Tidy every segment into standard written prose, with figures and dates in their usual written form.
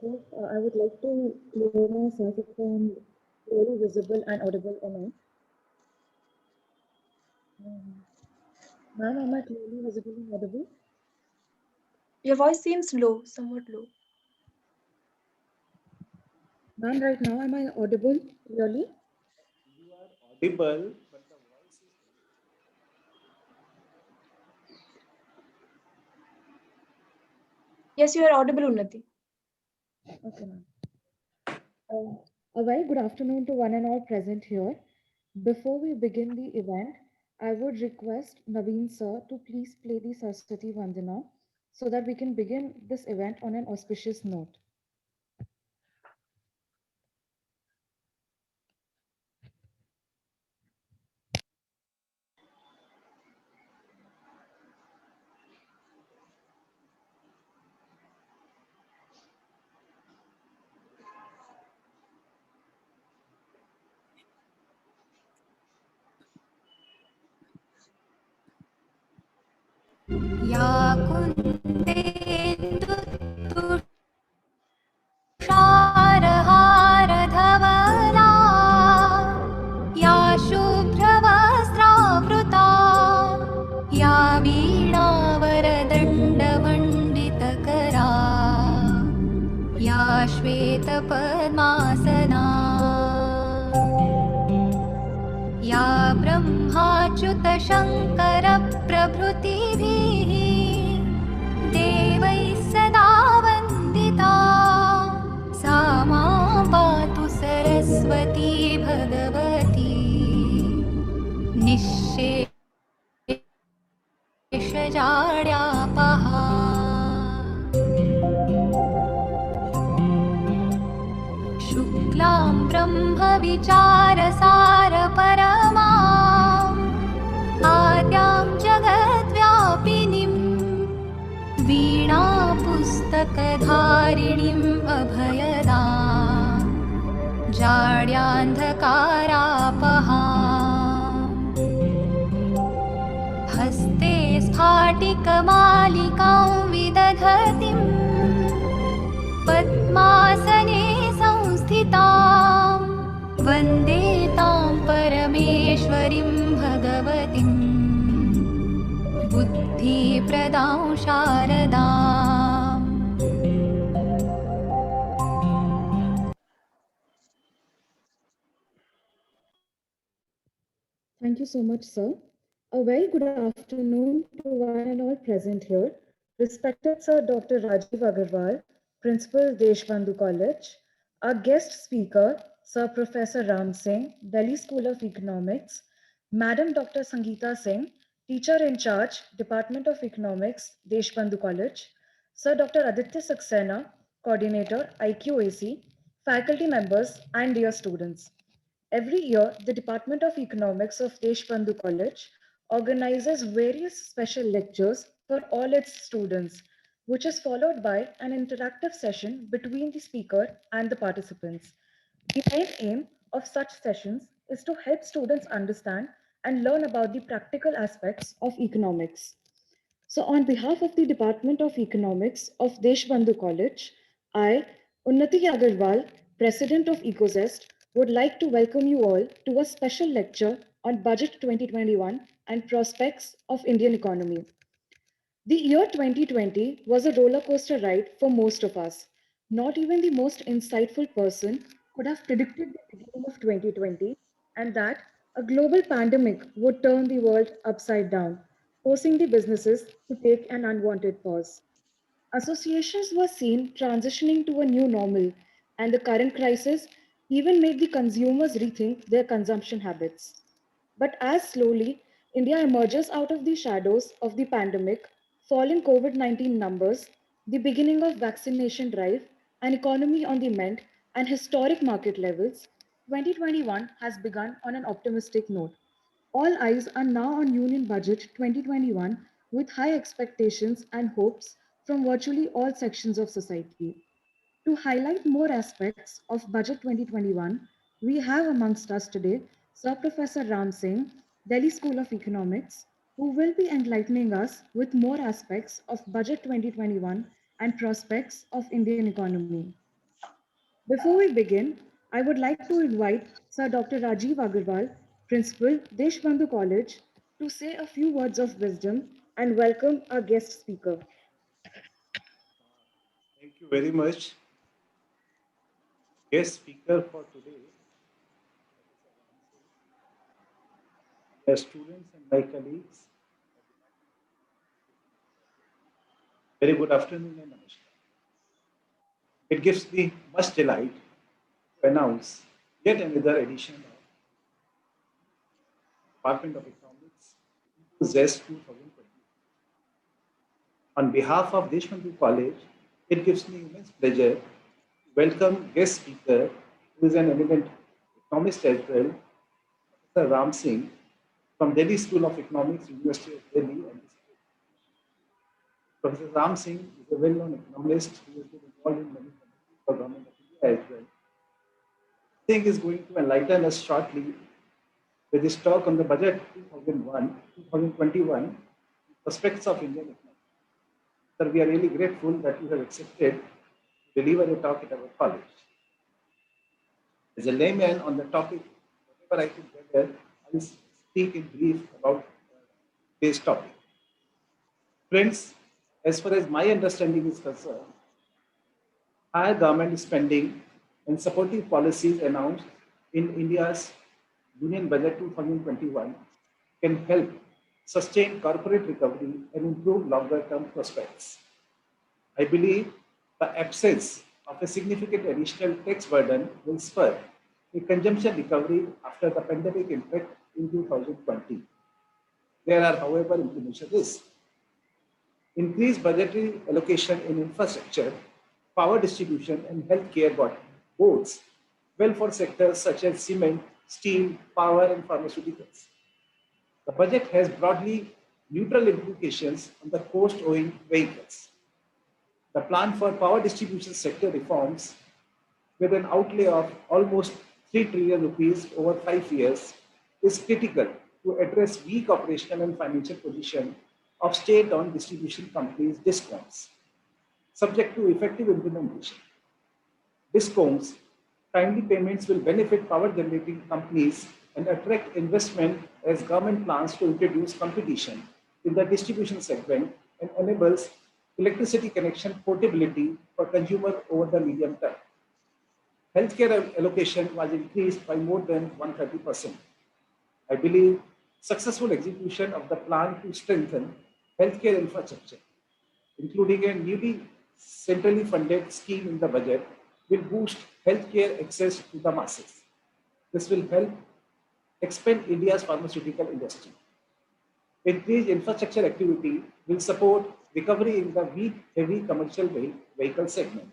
hope I would like to clear myself if I'm clearly visible and audible or not. Ma'am, am I clearly visible and audible? Your voice seems low, somewhat low. Ma'am, right now, am I audible clearly? You are audible, but the voice is Yes, you are audible, Unnati. Okay, ma'am. A very good afternoon to one and all present here. Before we begin the event, I would request Naveen sir to please play the Saraswati Vandana so that we can begin this event on an auspicious note. या कुन्देन्दुतुषारहारधवला या शुभ्रवस्त्रावृता या वीणावरदण्डमण्डितकरा या श्वेतपद्मासना या ब्रह्माच्युतशङ्करप्रभृतिभिः देवैः सदा वन्दिता सा मां पातु सरस्वती भगवती निःशेषजाड्यापहा शुक्लां ब्रह्मविचारसारपरमा आद्यां जगद्व्यापिनीं वीणापुस्तकधारिणीम् अभयदां जाड्यान्धकारापहा हस्ते स्फाटिकमालिकां विदधतीं पद्मासने संस्थितां वन्दे तां परमेश्वरीं भगवतीं बुद्धिप्रदां शारदाम् Thank you so much, sir. A very good afternoon to one and all present here. Respected Sir Dr. Rajiv Agarwal, Principal Deshbandhu College, our guest speaker, Sir Professor Ram Singh, Delhi School of Economics, Madam Dr. Sangeeta Singh, Teacher in Charge, Department of Economics, Deshbandhu College, Sir Dr. Aditya Saxena, Coordinator, IQAC, faculty members, and dear students. Every year, the Department of Economics of Deshbandhu College organizes various special lectures for all its students, which is followed by an interactive session between the speaker and the participants. The main aim of such sessions is to help students understand and learn about the practical aspects of economics. So, on behalf of the Department of Economics of Deshbandhu College, I, Unnati Agarwal, President of EcoZest, would like to welcome you all to a special lecture on Budget 2021 and prospects of Indian economy. The year 2020 was a roller coaster ride for most of us. Not even the most insightful person could have predicted the beginning of 2020 and that a global pandemic would turn the world upside down, forcing the businesses to take an unwanted pause. Associations were seen transitioning to a new normal, and the current crisis even made the consumers rethink their consumption habits. But as slowly India emerges out of the shadows of the pandemic, falling COVID 19 numbers, the beginning of vaccination drive, an economy on the mend, and historic market levels, 2021 has begun on an optimistic note. All eyes are now on Union Budget 2021 with high expectations and hopes from virtually all sections of society. To highlight more aspects of Budget 2021, we have amongst us today Sir Professor Ram Singh, Delhi School of Economics, who will be enlightening us with more aspects of Budget 2021 and prospects of Indian economy. Before we begin, I would like to invite Sir Dr. Rajiv Agarwal, Principal, Deshbandhu College, to say a few words of wisdom and welcome our guest speaker. Thank you very much. Guest speaker for today, the students and my colleagues. Very good afternoon and namaskar. It gives me much delight to announce yet another edition of Department of Economics ZEST 2020. On behalf of Deshbandhu College, it gives me immense pleasure to welcome guest speaker who is an eminent economist as well, Professor Ram Singh from Delhi School of Economics, University of Delhi. And Professor Ram Singh is a well-known economist who has been involved in many committees for Government of India as well. Singh is going to enlighten us shortly with his talk on the budget 2021, prospects of Indian economy. Sir, we are really grateful that you have accepted to deliver a talk at our college. As a layman on the topic, whatever I could gather, I will speak in brief about this topic. Friends, as far as my understanding is concerned, higher government spending and supportive policies announced in India's Union Budget 2021 can help sustain corporate recovery and improve longer-term prospects. I believe the absence of a significant additional tax burden will spur a consumption recovery after the pandemic impact in 2020. There are, however, implementation risks. Increased budgetary allocation in infrastructure, power distribution, and healthcare boards, well for sectors such as cement, steel, power, and pharmaceuticals. The budget has broadly neutral implications on the cost-owing vehicles. The plan for power distribution sector reforms, with an outlay of almost 3 trillion rupees over 5 years, is critical to address weak operational and financial position of state-owned distribution companies, DISCOMs, subject to effective implementation. DISCOMs timely payments will benefit power generating companies and attract investment as government plans to introduce competition in the distribution segment and enables electricity connection portability for consumer over the medium term. Healthcare allocation was increased by more than 130%. I believe successful execution of the plan to strengthen healthcare infrastructure, including a newly centrally funded scheme in the budget, will boost healthcare access to the masses. This will help expand India's pharmaceutical industry. Increased infrastructure activity will support recovery in the weak heavy commercial vehicle segment.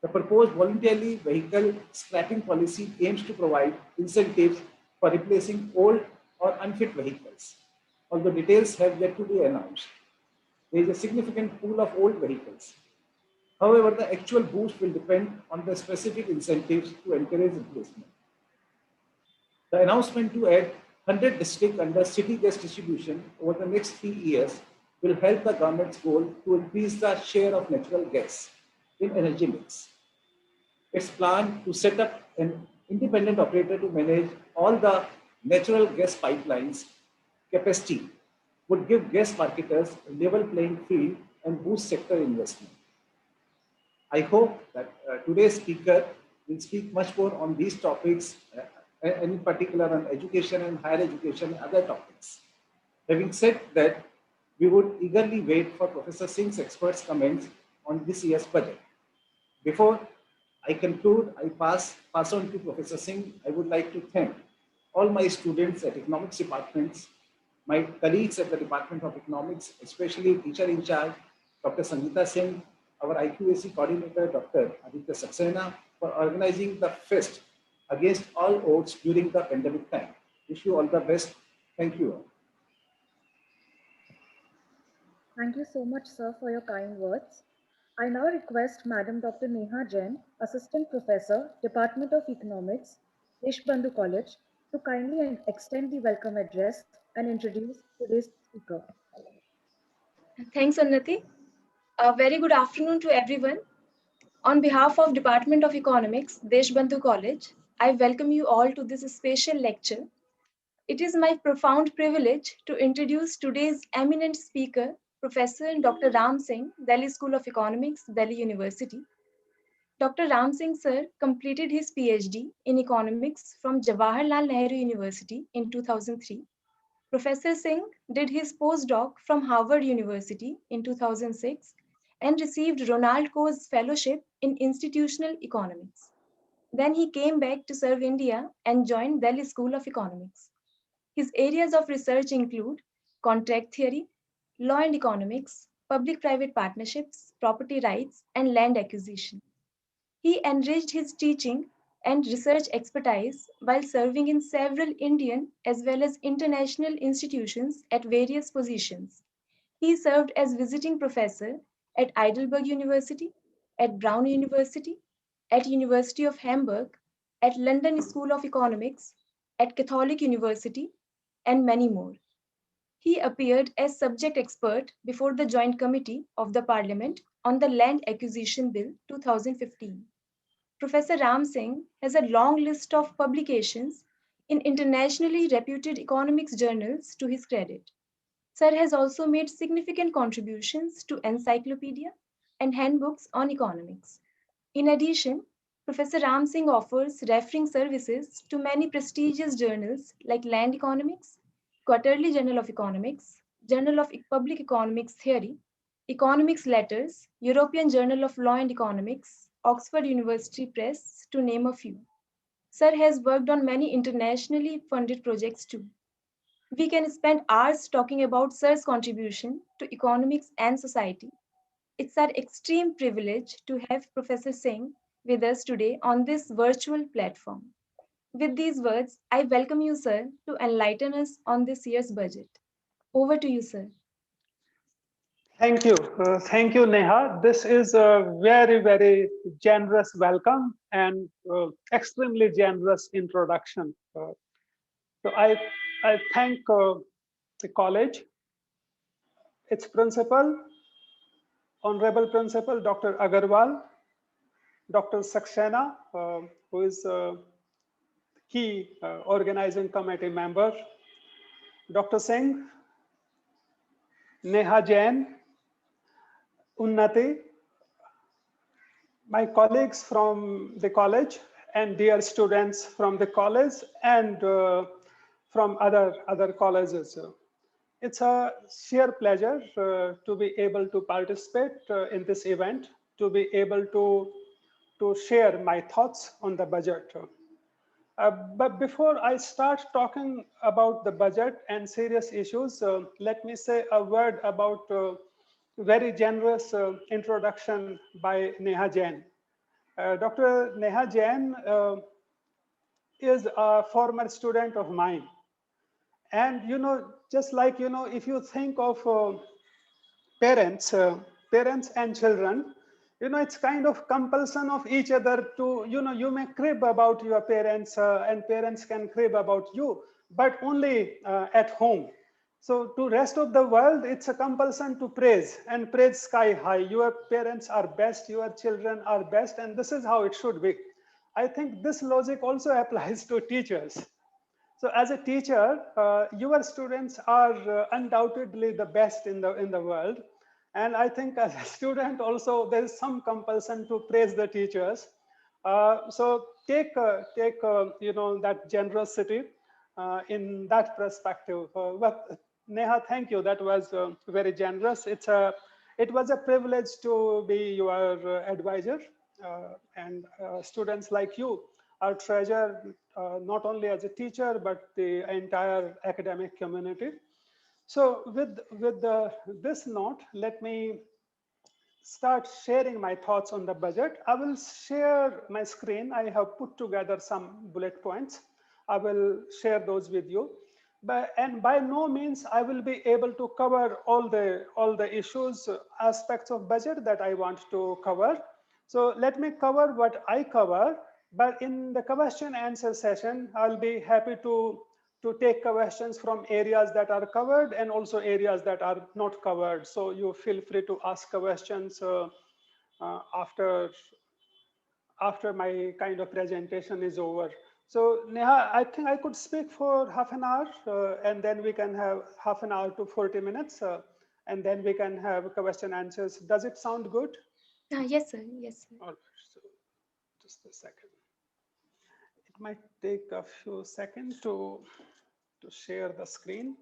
The proposed voluntarily vehicle scrapping policy aims to provide incentives for replacing old or unfit vehicles. Although details have yet to be announced, there is a significant pool of old vehicles. However, the actual boost will depend on the specific incentives to encourage replacement. The announcement to add 100 districts under city gas distribution over the next 3 years will help the government's goal to increase the share of natural gas in energy mix. Its plan to set up an independent operator to manage all the natural gas pipelines capacity would give gas marketers a level playing field and boost sector investment. I hope that today's speaker will speak much more on these topics, and in particular on education and higher education and other topics. Having said that, we would eagerly wait for Professor Singh's experts' comments on this year's budget. Before I conclude, I pass on to Professor Singh. I would like to thank all my students at economics departments, my colleagues at the Department of Economics, especially teacher in charge, Dr. Sangeeta Singh, our IQAC coordinator, Dr. Aditya Saxena, for organizing the fest against all odds during the pandemic time. Wish you all the best. Thank you. Thank you so much, sir, for your kind words. I now request Madam Dr. Neha Jain, Assistant Professor, Department of Economics, Deshbandhu College, to kindly extend the welcome address and introduce today's speaker. Thanks, Unnati. A very good afternoon to everyone. On behalf of Department of Economics, Deshbandhu College, I welcome you all to this special lecture. It is my profound privilege to introduce today's eminent speaker, Professor Dr. Ram Singh, Delhi School of Economics, Delhi University. Dr. Ram Singh sir completed his PhD in economics from Jawaharlal Nehru University in 2003. Professor Singh did his postdoc from Harvard University in 2006 and received Ronald Coase Fellowship in Institutional Economics. Then he came back to serve India and joined Delhi School of Economics. His areas of research include contract theory, law and economics, public-private partnerships, property rights, and land acquisition. He enriched his teaching and research expertise while serving in several Indian as well as international institutions at various positions. He served as visiting professor at Heidelberg University, at Brown University, at University of Hamburg, at London School of Economics, at Catholic University, and many more. He appeared as subject expert before the Joint Committee of the Parliament on the Land Acquisition Bill 2015. Professor Ram Singh has a long list of publications in internationally reputed economics journals to his credit. Sir has also made significant contributions to encyclopedia and handbooks on economics. In addition, Professor Ram Singh offers referring services to many prestigious journals like Land Economics, Quarterly Journal of Economics, Journal of Public Economics Theory, Economics Letters, European Journal of Law and Economics, Oxford University Press, to name a few. Sir has worked on many internationally funded projects too. We can spend hours talking about Sir's contribution to economics and society. It's our extreme privilege to have Professor Singh with us today on this virtual platform. With these words, I welcome you, sir, to enlighten us on this year's budget. Over to you, sir. Thank you. Thank you, Neha. This is a very, very generous welcome and extremely generous introduction. So I thank the college, its principal, Honorable Principal Dr. Agarwal, Dr. Saxena, who is key organizing committee member, Dr. Singh, Neha Jain, Unnati, my colleagues from the college and dear students from the college and from other colleges. It's a sheer pleasure to be able to participate in this event, to be able to share my thoughts on the budget. But before I start talking about the budget and serious issues, let me say a word about very generous introduction by Neha Jain. Dr. Neha Jain is a former student of mine. And, just like, if you think of parents and children, it's kind of compulsion of each other to, you may crib about your parents and parents can crib about you, but only at home. So to rest of the world, it's a compulsion to praise and praise sky high. Your parents are best, your children are best, and this is how it should be. I think this logic also applies to teachers. So as a teacher, your students are undoubtedly the best in the world. And I think as a student also, there is some compulsion to praise the teachers. So take that generosity in that perspective. But Neha, thank you. That was very generous. It was a privilege to be your advisor, and students like you are treasured not only as a teacher but the entire academic community. So with this note, let me start sharing my thoughts on the budget. I will share my screen. I have put together some bullet points. I will share those with you. And by no means I will be able to cover all the issues, aspects of budget that I want to cover. So let me cover what I cover. But in the question answer session, I'll be happy to to take questions from areas that are covered and also areas that are not covered. So you feel free to ask questions after my kind of presentation is over. So Neha, I think I could speak for half an hour and then we can have half an hour to 40 minutes and then we can have question answers. Does it sound good? Yes, sir. Yes, sir. All right, so just a second. It might take a few seconds to share the screen.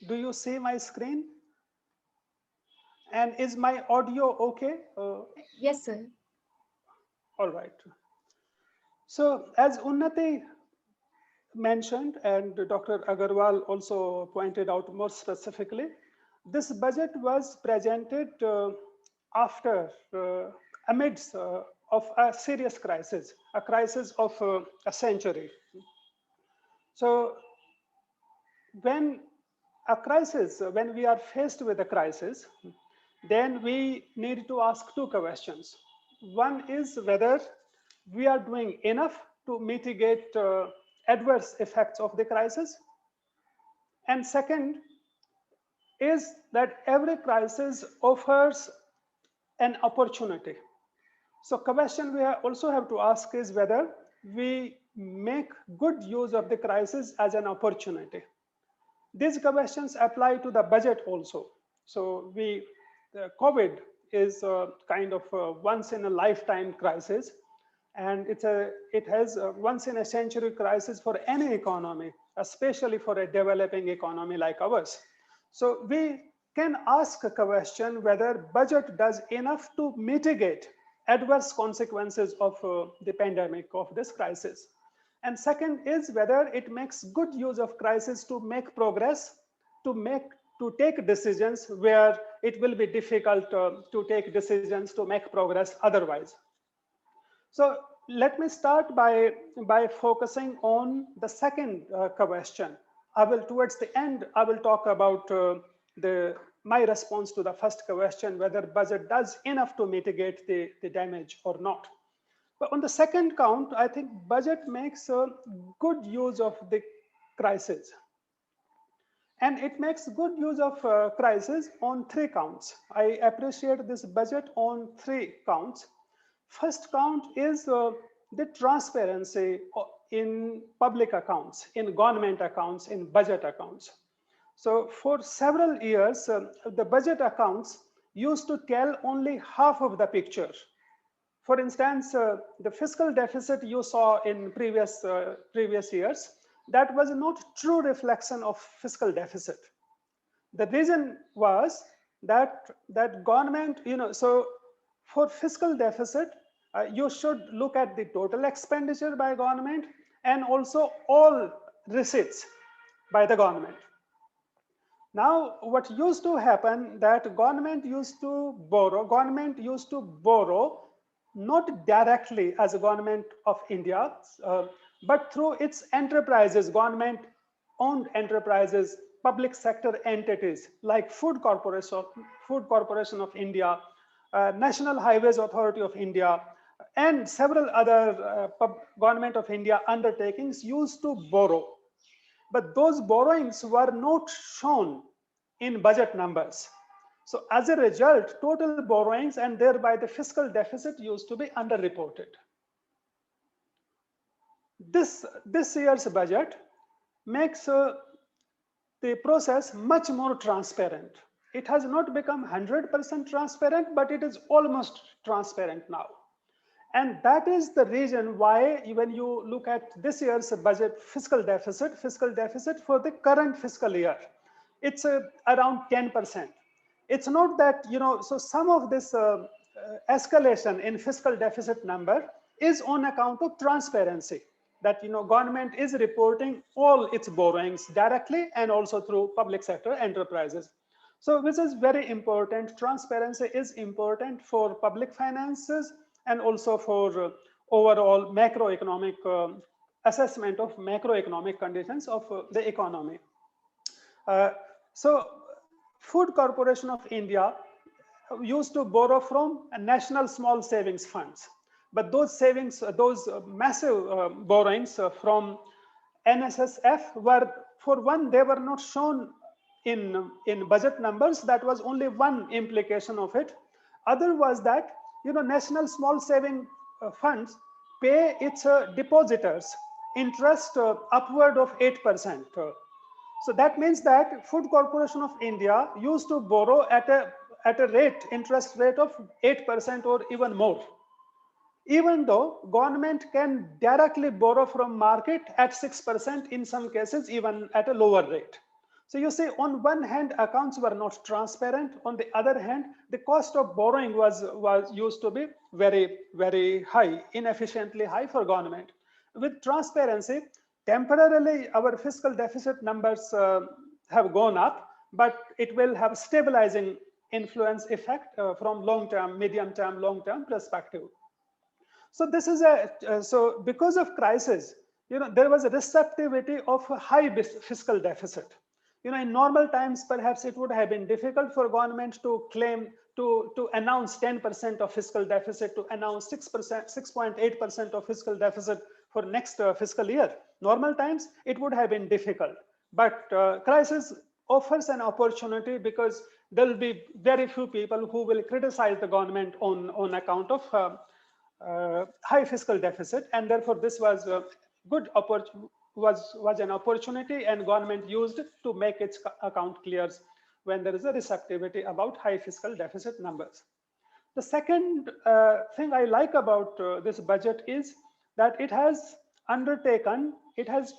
Do you see my screen? And is my audio okay? Yes, sir. All right. So as Unnati mentioned and Dr. Agarwal also pointed out more specifically, this budget was presented after, amidst of a serious crisis, a crisis of a century. So when we are faced with a crisis, then we need to ask two questions. One is whether we are doing enough to mitigate adverse effects of the crisis. And second is that every crisis offers an opportunity. So question we also have to ask is whether we make good use of the crisis as an opportunity. These questions apply to the budget also. So the COVID is a kind of a once in a lifetime crisis, and it has a once in a century crisis for any economy, especially for a developing economy like ours. So we can ask a question whether budget does enough to mitigate adverse consequences of the pandemic, of this crisis. And second is whether it makes good use of crisis to make progress, to take decisions where it will be difficult to take decisions to make progress otherwise. So let me start by focusing on the second question. Towards the end, I will talk about my response to the first question, whether budget does enough to mitigate the damage or not. But on the second count, I think budget makes a good use of the crisis. And it makes good use of crisis on three counts. I appreciate this budget on three counts. First count is the transparency in public accounts, in government accounts, in budget accounts. So for several years, the budget accounts used to tell only half of the picture. For instance, the fiscal deficit you saw in previous years, that was not true reflection of fiscal deficit. The reason was that government, so for fiscal deficit, you should look at the total expenditure by government and also all receipts by the government. Now, what used to happen that government used to borrow not directly as a government of India, but through its enterprises, government-owned enterprises, public sector entities like Food Corporation of India, National Highways Authority of India, and several other government of India undertakings used to borrow. But those borrowings were not shown in budget numbers. So as a result, total borrowings and thereby the fiscal deficit used to be underreported. This year's budget makes the process much more transparent. It has not become 100% transparent, but it is almost transparent now. And that is the reason why when you look at this year's budget fiscal deficit for the current fiscal year, it's around 10%. It's not that, so some of this escalation in fiscal deficit number is on account of transparency, that, government is reporting all its borrowings directly and also through public sector enterprises. So this is very important. Transparency is important for public finances and also for overall macroeconomic assessment of macroeconomic conditions of the economy. So Food Corporation of India used to borrow from national small savings funds. But those savings, those massive borrowings from NSSF were, for one, they were not shown in budget numbers. That was only one implication of it. Other was that, national small saving funds pay its depositors interest upward of 8%. So that means that Food Corporation of India used to borrow at a interest rate of 8% or even more, even though government can directly borrow from market at 6%, in some cases even at a lower rate. So you see, on one hand, accounts were not transparent. On the other hand, the cost of borrowing was used to be very, very high, inefficiently high for government. With transparency, temporarily our fiscal deficit numbers have gone up, but it will have stabilizing influence effect from long-term, medium-term, long-term perspective. So this is so because of crisis, there was a receptivity of a high fiscal deficit. In normal times, perhaps it would have been difficult for government to claim, to announce 10% of fiscal deficit, to announce 6%, 6.8% of fiscal deficit for next fiscal year. Normal times, it would have been difficult. But crisis offers an opportunity, because there will be very few people who will criticize the government on account of high fiscal deficit, and therefore this was a good was an opportunity, and government used to make its account clears when there is a receptivity about high fiscal deficit numbers. The second thing I like about this budget is that it has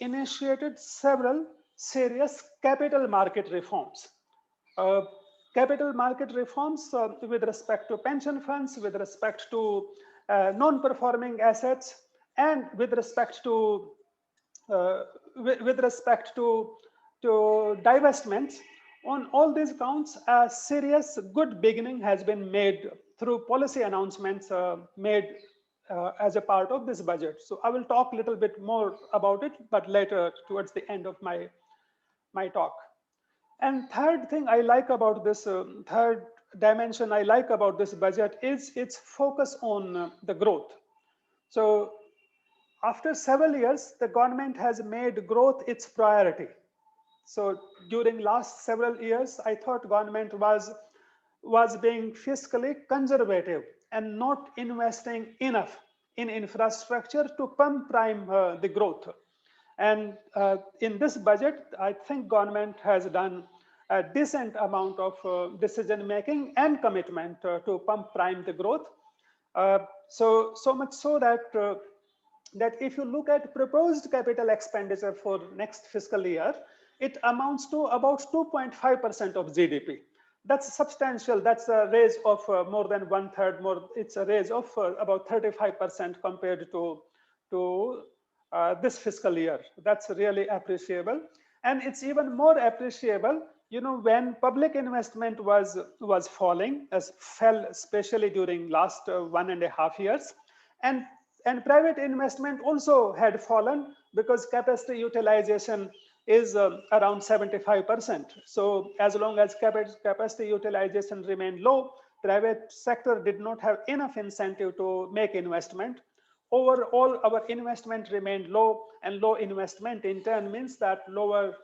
initiated several serious capital market reforms. Capital market reforms with respect to pension funds, with respect to non-performing assets, and with respect to divestments. On all these counts, a serious good beginning has been made through policy announcements made as a part of this budget. So I will talk a little bit more about it, but later towards the end of my talk. And third thing I like about this, third dimension I like about this budget is its focus on the growth. So after several years, the government has made growth its priority. So during last several years, I thought government was being fiscally conservative and not investing enough in infrastructure to pump prime the growth. And in this budget, I think government has done a decent amount of decision making and commitment to pump prime the growth. So much so that that if you look at proposed capital expenditure for next fiscal year, it amounts to about 2.5% of GDP. That's substantial. That's a raise of more than 1/3 more. It's a raise of about 35% compared to this fiscal year. That's really appreciable. And it's even more appreciable, when public investment was falling, fell especially during last 1.5 years. And private investment also had fallen, because capacity utilization is around 75%. So as long as capacity utilization remained low, private sector did not have enough incentive to make investment. Overall, our investment remained low, and low investment in turn means that lower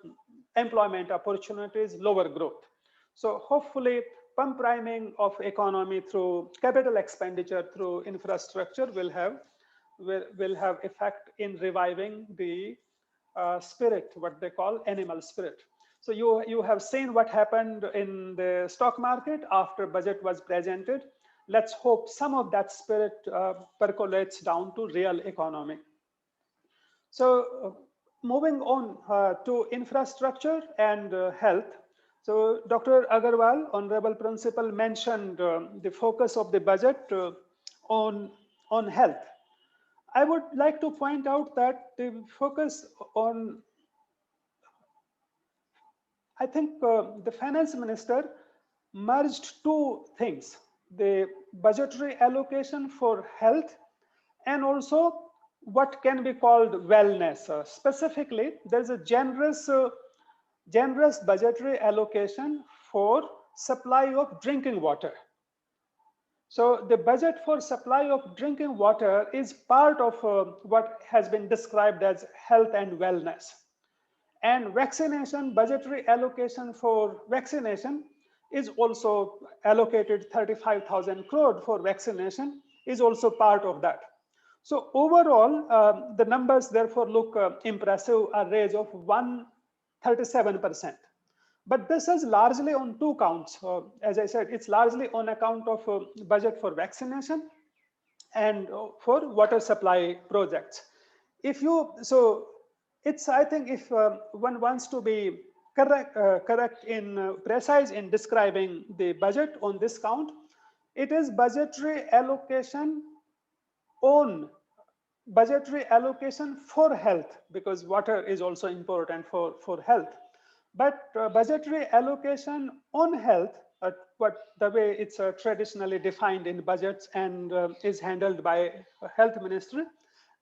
employment opportunities, lower growth. So hopefully, pump priming of economy through capital expenditure, through infrastructure will have effect in reviving the spirit, what they call animal spirit. So you have seen what happened in the stock market after budget was presented. Let's hope some of that spirit percolates down to real economy. So moving on to infrastructure and health. So Dr. Agarwal, Honorable Principal, mentioned the focus of the budget on health. I would like to point out that the focus on, I think the finance minister merged two things: the budgetary allocation for health and also what can be called wellness. Specifically, there's a generous generous budgetary allocation for supply of drinking water. So the budget for supply of drinking water is part of what has been described as health and wellness. And vaccination, budgetary allocation for vaccination is also allocated 35,000 crore for vaccination is also part of that. So overall, the numbers therefore look impressive, a raise of 137%. But this is largely on two counts. As I said, it's largely on account of budget for vaccination and for water supply projects. I think if one wants to be precise in describing the budget on this count, it is budgetary allocation for health, because water is also important for health. But budgetary allocation on health, the way it's traditionally defined in budgets and is handled by health ministry,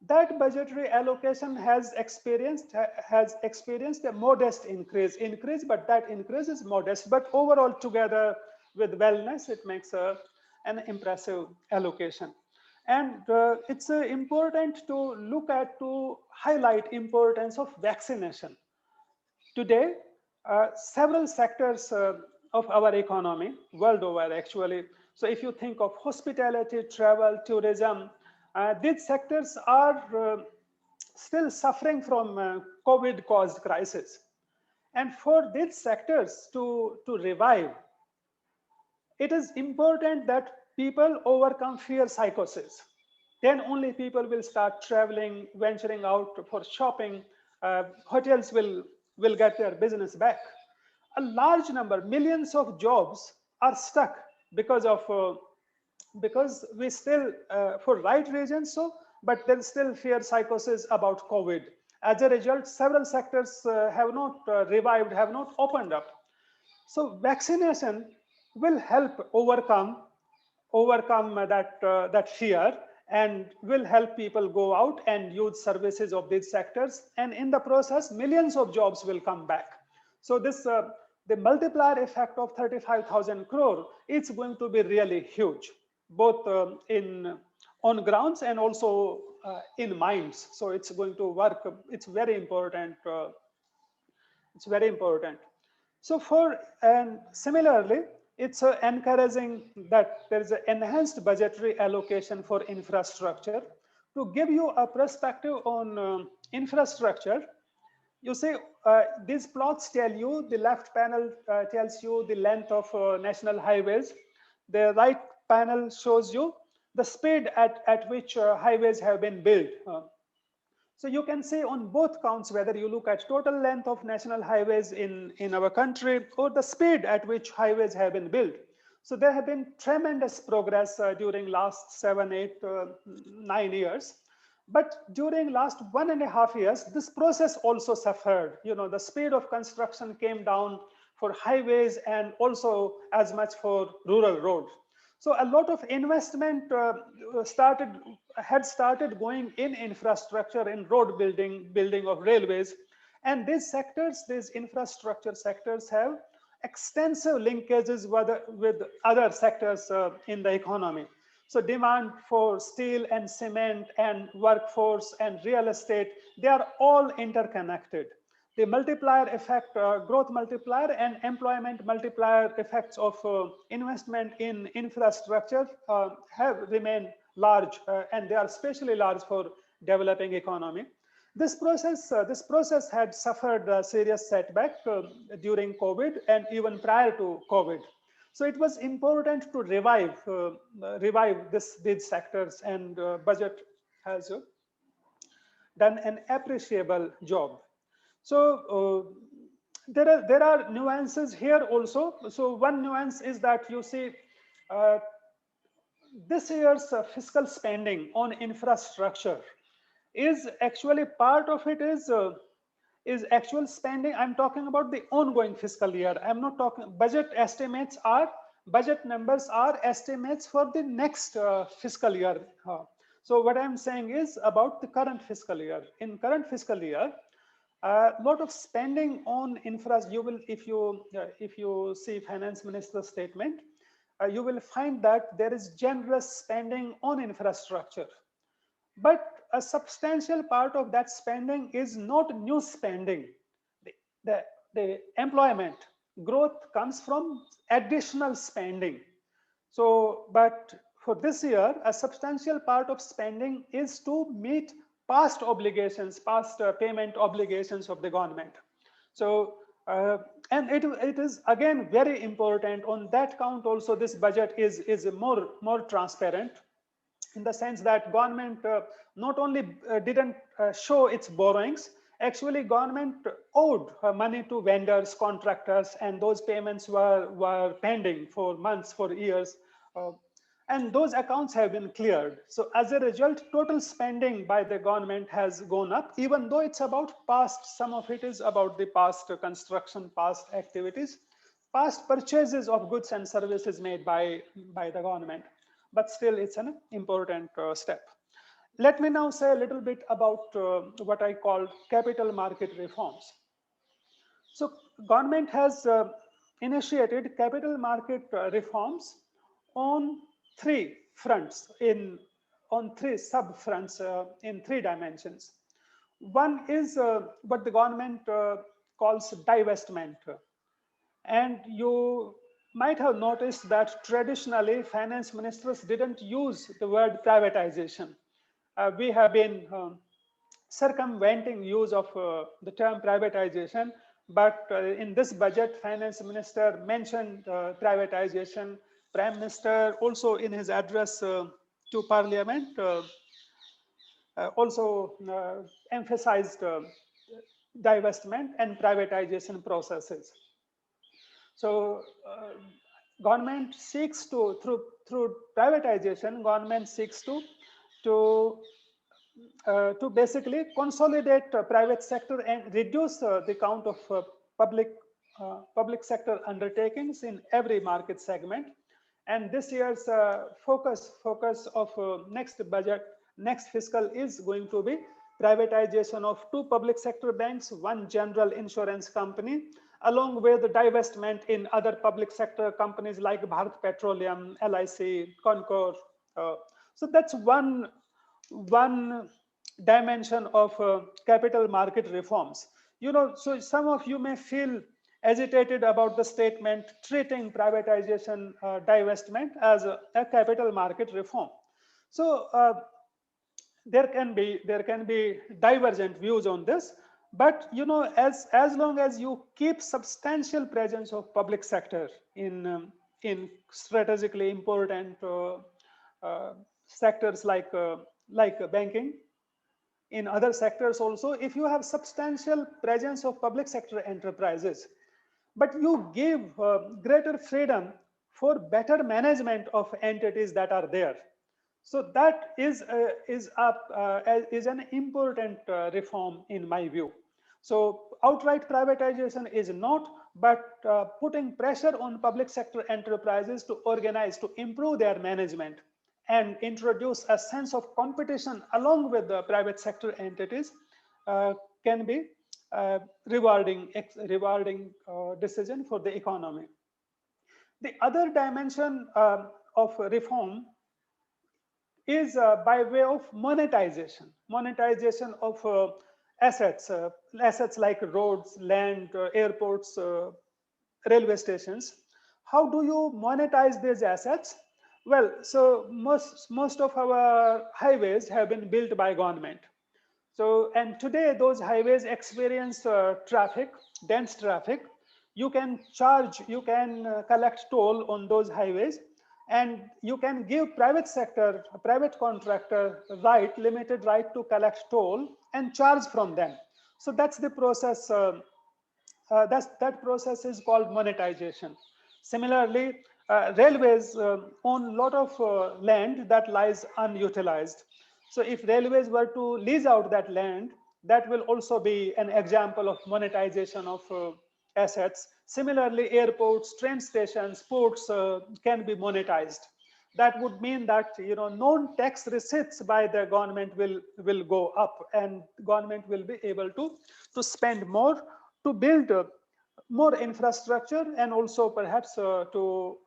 that budgetary allocation has experienced a modest increase, but that increase is modest. But overall, together with wellness, it makes an impressive allocation. And it's important to highlight importance of vaccination. Today, several sectors of our economy world over, actually. So if you think of hospitality, travel, tourism, these sectors are still suffering from COVID-caused crisis. And for these sectors to revive, it is important that people overcome fear psychosis. Then only people will start traveling, venturing out for shopping. Hotels will get their business back. A large number, millions of jobs are stuck because we still, for right reasons, but there's still fear psychosis about COVID. As a result, several sectors have not revived, have not opened up. So vaccination will help overcome that fear, and will help people go out and use services of these sectors. And in the process, millions of jobs will come back. So this the multiplier effect of 35,000 crore is going to be really huge, both on grounds and also in minds. So it's going to work. It's very important. It's very important. So and similarly, it's encouraging that there is an enhanced budgetary allocation for infrastructure. To give you a perspective on infrastructure, you see, these plots tell you, the left panel tells you the length of national highways. The right panel shows you the speed at which highways have been built. So you can say on both counts, whether you look at total length of national highways in our country or the speed at which highways have been built. So there have been tremendous progress during last 7, 8, 9 years. But during last 1.5 years, this process also suffered. You know, the speed of construction came down for highways and also as much for rural roads. So a lot of investment had started going in infrastructure, in road building of railways. And these sectors, these infrastructure sectors, have extensive linkages with other sectors in the economy. So demand for steel and cement and workforce and real estate, they are all interconnected. The multiplier effect, growth multiplier and employment multiplier effects of investment in infrastructure have remained large, and they are especially large for developing economy. This process had suffered a serious setback during COVID and even prior to COVID. So it was important to revive these sectors, and budget has done an appreciable job. So there are nuances here also. So one nuance is that you see this year's fiscal spending on infrastructure is actually part of it is actual spending. I'm talking about the ongoing fiscal year. I'm not talking budget numbers are estimates for the next fiscal year. So what I'm saying is about the current fiscal year. In current fiscal year, A lot of spending on infrastructure. You will, if you see finance minister's statement, you will find that there is generous spending on infrastructure, but a substantial part of that spending is not new spending. The employment growth comes from additional spending. So, but for this year, a substantial part of spending is to meet past obligations, past payment obligations of the government. So, and it is again very important on that count also. This budget is more transparent, in the sense that government not only didn't show its borrowings, actually government owed money to vendors, contractors, and those payments were pending for months, for years. And those accounts have been cleared. So as a result, total spending by the government has gone up, even though it's about past, some of it is about the past construction, past activities, past purchases of goods and services made by the government. But still it's an important step. Let me now say a little bit about what I call capital market reforms. So government has initiated capital market reforms on three fronts, on three sub fronts, in three dimensions. One is what the government calls divestment. And you might have noticed that traditionally finance ministers didn't use the word privatization. We have been circumventing use of the term privatization, but in this budget, finance minister mentioned privatization. Prime Minister also in his address to Parliament also emphasized divestment and privatization processes. So government seeks to, through privatization, government seeks to basically consolidate private sector and reduce the count of public sector undertakings in every market segment. And this year's focus of next budget, next fiscal, is going to be privatization of 2 public sector banks, 1 general insurance company, along with the divestment in other public sector companies like Bharat Petroleum, LIC, Concor. So that's one dimension of capital market reforms. You know, so some of you may feel agitated about the statement treating privatization, divestment as a capital market reform. So there can be divergent views on this, but you know, as long as you keep substantial presence of public sector in strategically important sectors like banking, in other sectors also, if you have substantial presence of public sector enterprises, but you give greater freedom for better management of entities that are there. So that is an important reform in my view. So outright privatization is not, but putting pressure on public sector enterprises to organize, to improve their management and introduce a sense of competition along with the private sector entities can be rewarding decision for the economy. The other dimension of reform is by way of monetization of assets like roads, land, airports, railway stations. How do you monetize these assets? Well, so most of our highways have been built by government. So, and today those highways experience dense traffic. You can collect toll on those highways, and you can give private contractor limited right to collect toll and charge from them. So that's the process. That process is called monetization. Similarly, railways own a lot of land that lies unutilized. So if railways were to lease out that land, that will also be an example of monetization of assets. Similarly, airports, train stations, ports can be monetized. that would mean that known tax receipts by the government will go up, and government will be able to spend more to build more infrastructure, and also perhaps to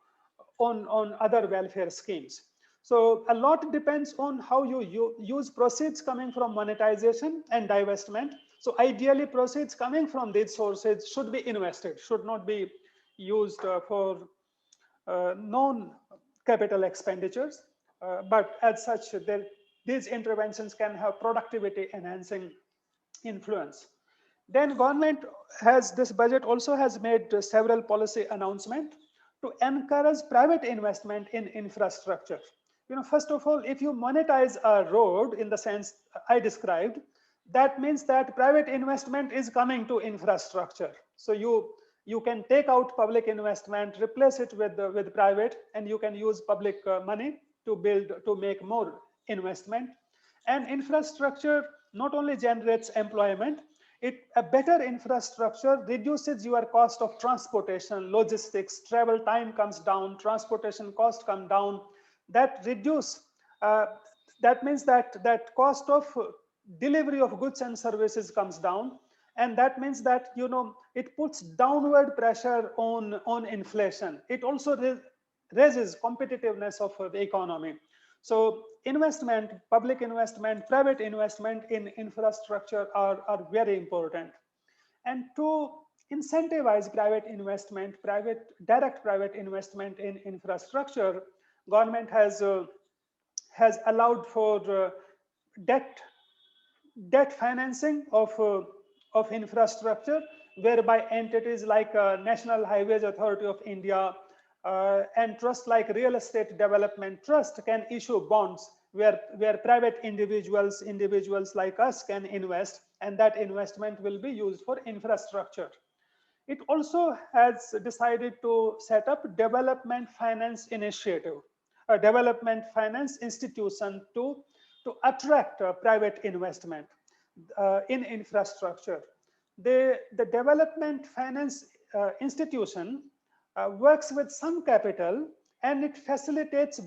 on other welfare schemes. So a lot depends on how you use proceeds coming from monetization and divestment. So ideally, proceeds coming from these sources should be invested, should not be used for non-capital expenditures. But as such, these interventions can have productivity enhancing influence. Then government has, this budget also has made several policy announcements to encourage private investment in infrastructure. First of all, if you monetize a road in the sense I described, that means that private investment is coming to infrastructure. So you can take out public investment, replace it with private, and you can use public money to make more investment. And infrastructure not only generates employment, a better infrastructure reduces your cost of transportation, logistics, travel time comes down, transportation cost come down. That means that cost of delivery of goods and services comes down, and that means that it puts downward pressure on inflation. It also raises competitiveness of the economy. So investment, public investment, private investment in infrastructure are very important. And to incentivize private investment, direct private investment in infrastructure, government has allowed for debt financing of infrastructure, whereby entities like National Highways Authority of India and trusts like Real Estate Development Trust can issue bonds where private individuals like us can invest, and that investment will be used for infrastructure. It also has decided to set up development finance initiative, a development finance institution to attract private investment in infrastructure. The development finance institution works with some capital, and it facilitates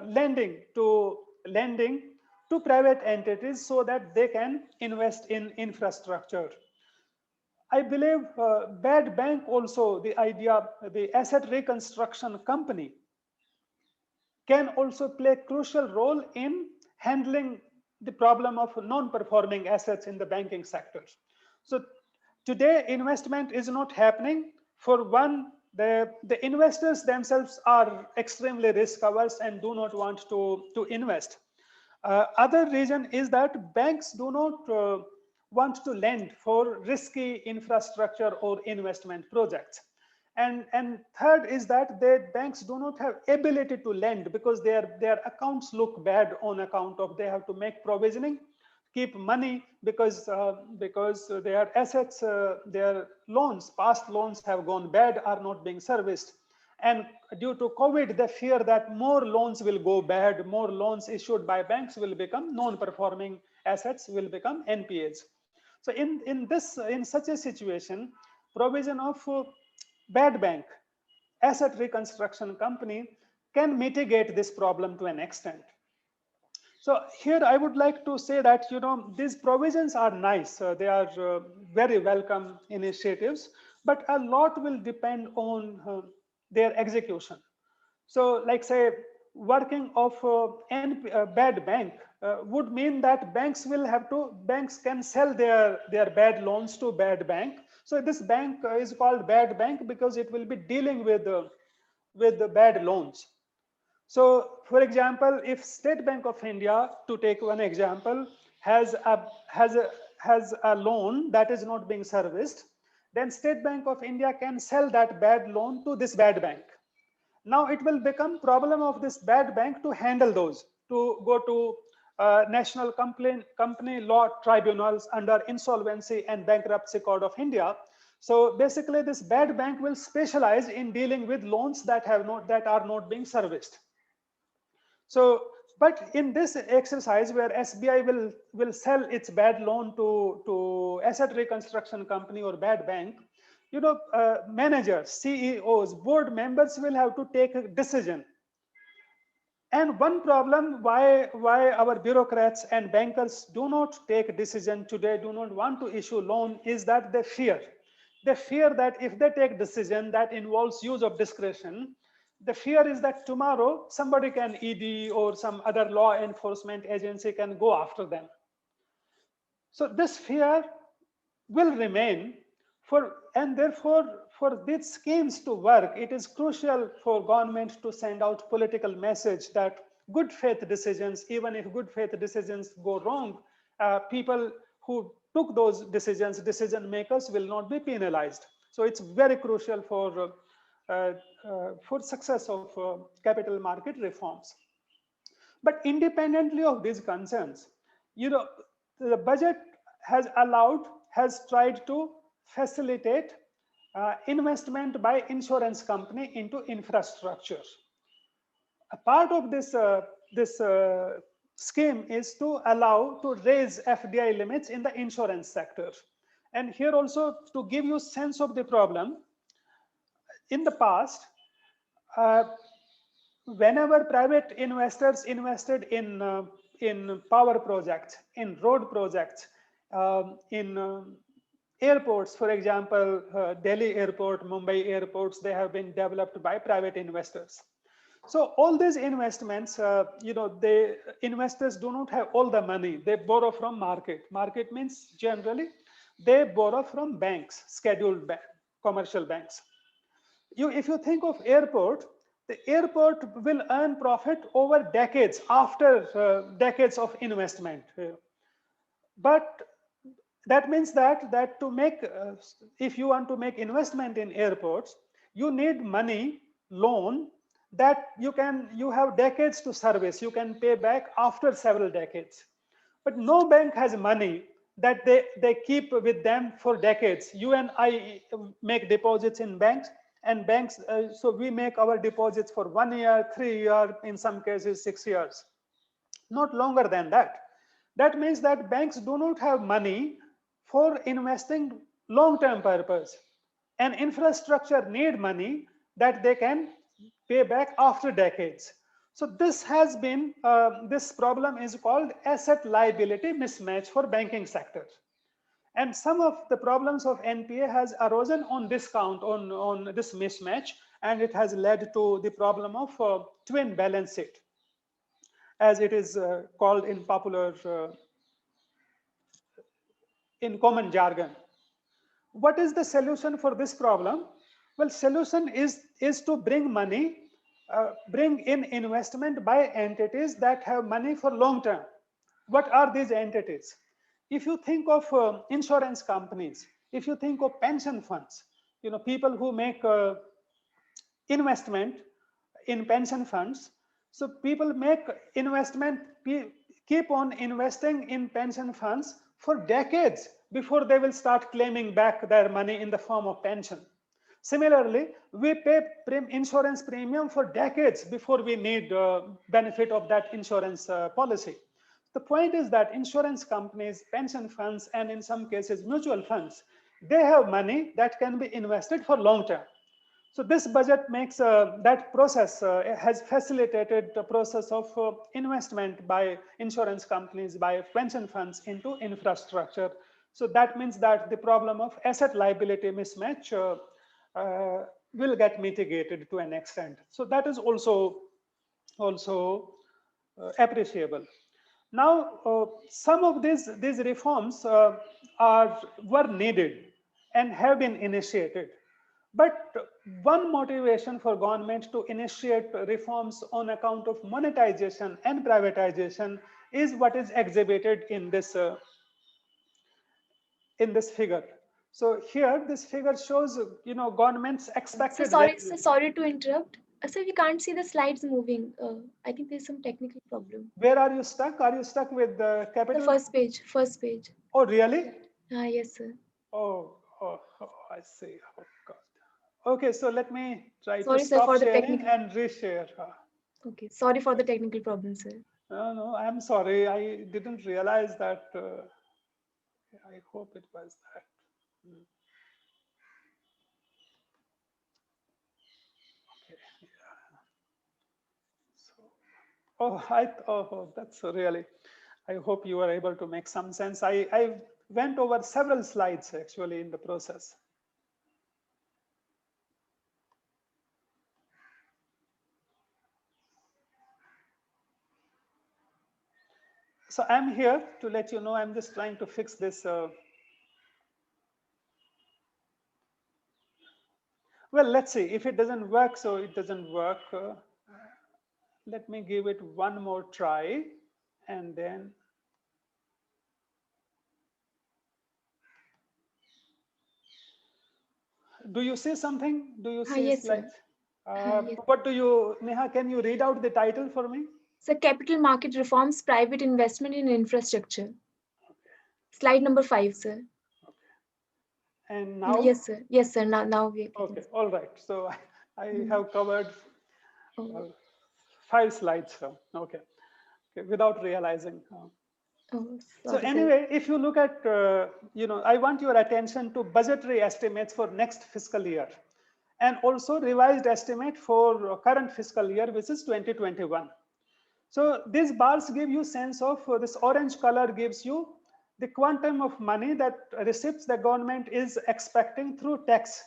lending to private entities so that they can invest in infrastructure. I believe bad bank also, the asset reconstruction company can also play a crucial role in handling the problem of non-performing assets in the banking sector. So today investment is not happening. For one, the investors themselves are extremely risk averse and do not want to invest. Other reason is that banks do not want to lend for risky infrastructure or investment projects. And third is that the banks do not have ability to lend because their accounts look bad on account of they have to make provisioning, keep money because their assets, their loans, past loans have gone bad, are not being serviced. And due to COVID, they fear that more loans will go bad, more loans issued by banks will become non-performing assets, will become NPAs. So in such a situation, provision of bad bank, asset reconstruction company can mitigate this problem to an extent. So here I would like to say that these provisions are nice, they are very welcome initiatives, but a lot will depend on their execution. So like say working of bad bank would mean that banks can sell their bad loans to bad bank. So this bank is called bad bank because it will be dealing with the bad loans. So for example, if State Bank of India, to take one example, has a loan that is not being serviced, then State Bank of India can sell that bad loan to this bad bank. Now it will become problem of this bad bank to handle those, to go to national company law tribunals under Insolvency and Bankruptcy Code of India. So basically this bad bank will specialize in dealing with loans that are not being serviced. So but in this exercise where SBI will sell its bad loan to asset reconstruction company or bad bank, managers, CEOs, board members will have to take a decision. And one problem why our bureaucrats and bankers do not take decision today, do not want to issue loan, is that they fear. They fear that if they take decision that involves use of discretion, the fear is that tomorrow somebody can, ED or some other law enforcement agency can go after them. So this fear will remain and therefore for these schemes to work, it is crucial for government to send out political message that good faith decisions, even if good faith decisions go wrong, people who took those decisions, decision makers, will not be penalized. So it's very crucial for success of capital market reforms. But independently of these concerns, the budget has tried to facilitate investment by insurance company into infrastructure. A part of this scheme is to allow to raise FDI limits in the insurance sector. And here also, to give you sense of the problem, in the past, whenever private investors invested in power projects, in road projects, in airports, for example, Delhi airport, Mumbai airports, they have been developed by private investors. So all these investments, the investors do not have all the money. They borrow from market. Market means generally they borrow from banks, scheduled commercial banks. If you think of airport, the airport will earn profit over decades, after decades of investment. But that means that to make, if you want to make investment in airports, you need money, loan, that you have decades to service. You can pay back after several decades. But no bank has money that they keep with them for decades. You and I make deposits in banks, and banks, so we make our deposits for 1 year, 3 years, in some cases 6 years, not longer than that. That means that banks do not have money for investing long-term purpose, and infrastructure need money that they can pay back after decades. So this has been, this problem is called asset liability mismatch for banking sector. And some of the problems of NPA has arisen on this count, on this mismatch, and it has led to the problem of twin balance sheet, as it is called in popular, in common jargon. What is the solution for this problem? Well, solution is to bring money, bring in investment by entities that have money for long term. What are these entities? If you think of insurance companies, if you think of pension funds, people who make investment in pension funds. So people make investment, keep on investing in pension funds for decades before they will start claiming back their money in the form of pension. Similarly, we pay insurance premium for decades before we need benefit of that insurance policy. The point is that insurance companies, pension funds, and in some cases mutual funds, they have money that can be invested for long term. So this budget makes that process, has facilitated the process of investment by insurance companies, by pension funds into infrastructure. So that means that the problem of asset liability mismatch will get mitigated to an extent. So that is also appreciable. Now, some of these reforms were needed and have been initiated. But one motivation for government to initiate reforms on account of monetization and privatization is what is exhibited in this figure. So here, this figure shows, government's expected. Sorry to interrupt. So we can't see the slides moving. I think there's some technical problem. Where are you stuck? Are you stuck with the capital? The first page. First page. Oh, really? Yes, sir. Oh, I see. Oh, God. Okay, so let me try Sorry, to stop sir, for the sharing technical... and reshare. Okay, sorry for the technical problem, sir. No, I'm sorry. I didn't realize that. I hope it was that. Okay, yeah. So, Oh, that's really, I hope you are able to make some sense. I went over several slides actually in the process. So I'm here to let you know, I'm just trying to fix this. Well, let's see if it doesn't work. So it doesn't work. Let me give it one more try, and then do you see something? Do you see Yes, sir. slides? Yes. What do you, Neha, can you read out the title for me? So capital market reforms, private investment in infrastructure. Slide number 5, sir. And now? Yes, sir. Yes, sir. Now we can. Okay, all right. So I have covered Oh, 5 slides. So, okay, without realizing. oh, So sorry, sir. anyway, if you look at, I want your attention to budgetary estimates for next fiscal year, and also revised estimate for current fiscal year, which is 2021. So these bars give you sense of, this orange color gives you the quantum of money that receipts the government is expecting through tax.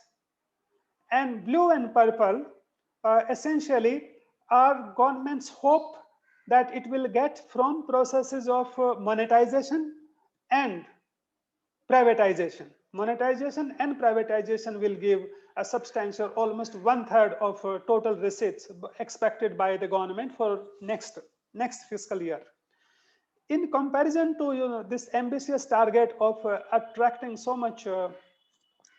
And blue and purple essentially are government's hope that it will get from processes of monetization and privatization. Monetization and privatization will give a substantial, almost 1/3 of total receipts expected by the government for next fiscal year. In comparison to this ambitious target of attracting so much,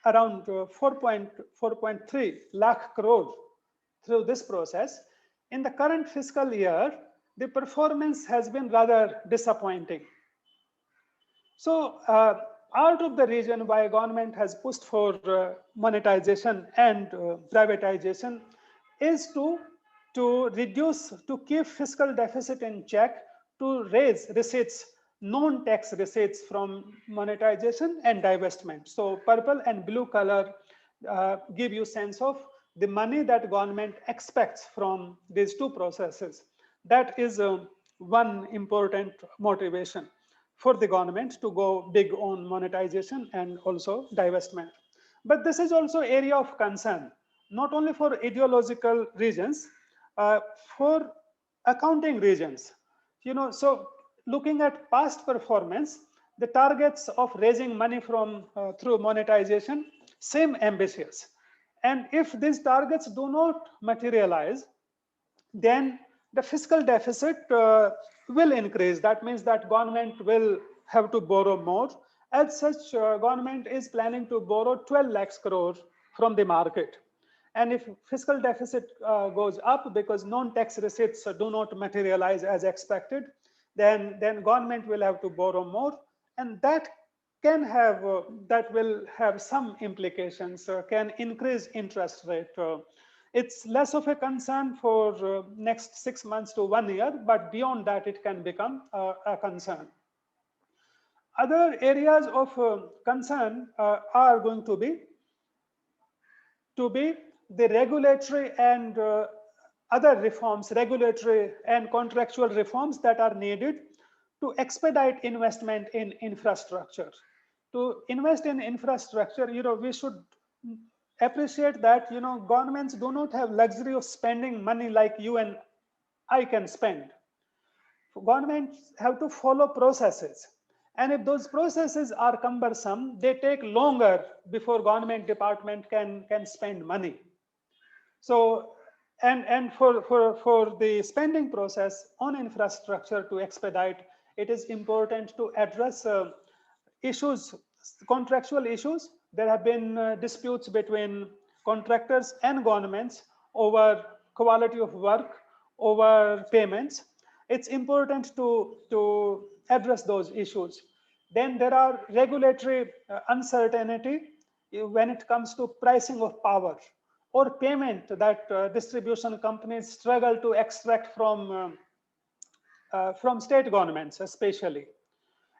around 4.3 lakh crore through this process, in the current fiscal year, the performance has been rather disappointing. So out of the reason why government has pushed for monetization and privatization is to reduce, to keep fiscal deficit in check, to raise receipts, non-tax receipts from monetization and divestment. So purple and blue color give you sense of the money that government expects from these two processes. That is one important motivation for the government to go big on monetization and also divestment. But this is also area of concern, not only for ideological reasons, for accounting reasons. So looking at past performance, the targets of raising money from through monetization seem ambitious. And if these targets do not materialize, then the fiscal deficit will increase. That means that government will have to borrow more. As such, government is planning to borrow 12 lakhs crore from the market. And if fiscal deficit goes up because non-tax receipts do not materialize as expected, then government will have to borrow more, and that can have that will have some implications, can increase interest rate. It's less of a concern for next 6 months to 1 year, but beyond that it can become a concern. Other areas of concern are going to be the regulatory and other reforms, regulatory and contractual reforms that are needed to expedite investment in infrastructure. To invest in infrastructure, we should appreciate that governments do not have luxury of spending money like you and I can spend. Governments have to follow processes, and if those processes are cumbersome, they take longer before government department can spend money. So and for the spending process on infrastructure to expedite, it is important to address issues, contractual issues. There have been disputes between contractors and governments over quality of work, over payments. It's important to address those issues. Then there are regulatory uncertainty when it comes to pricing of power or payment that distribution companies struggle to extract from state governments, especially.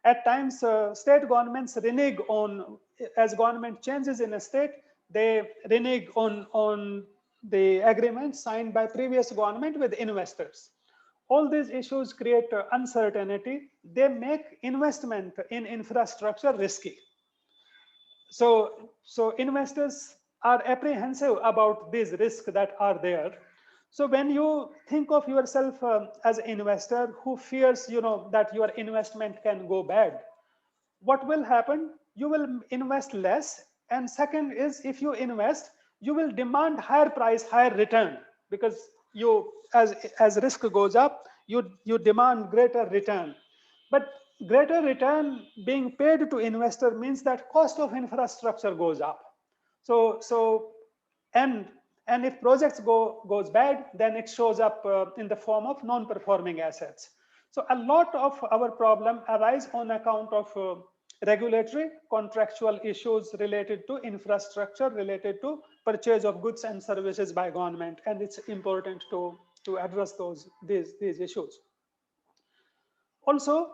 At times, state governments renege on, as government changes in a state, they renege on the agreement signed by previous government with investors. all these issues create uncertainty. They make investment in infrastructure risky. So investors are apprehensive about these risks that are there. So when you think of yourself as an investor who fears, that your investment can go bad, what will happen? You will invest less. And second is, if you invest, you will demand higher price, higher return, because you, as risk goes up, you demand greater return. But greater return being paid to investor means that cost of infrastructure goes up. So and if projects goes bad, then it shows up in the form of non-performing assets. So a lot of our problem arise on account of regulatory contractual issues related to infrastructure, related to purchase of goods and services by government, and it's important to address these issues. Also,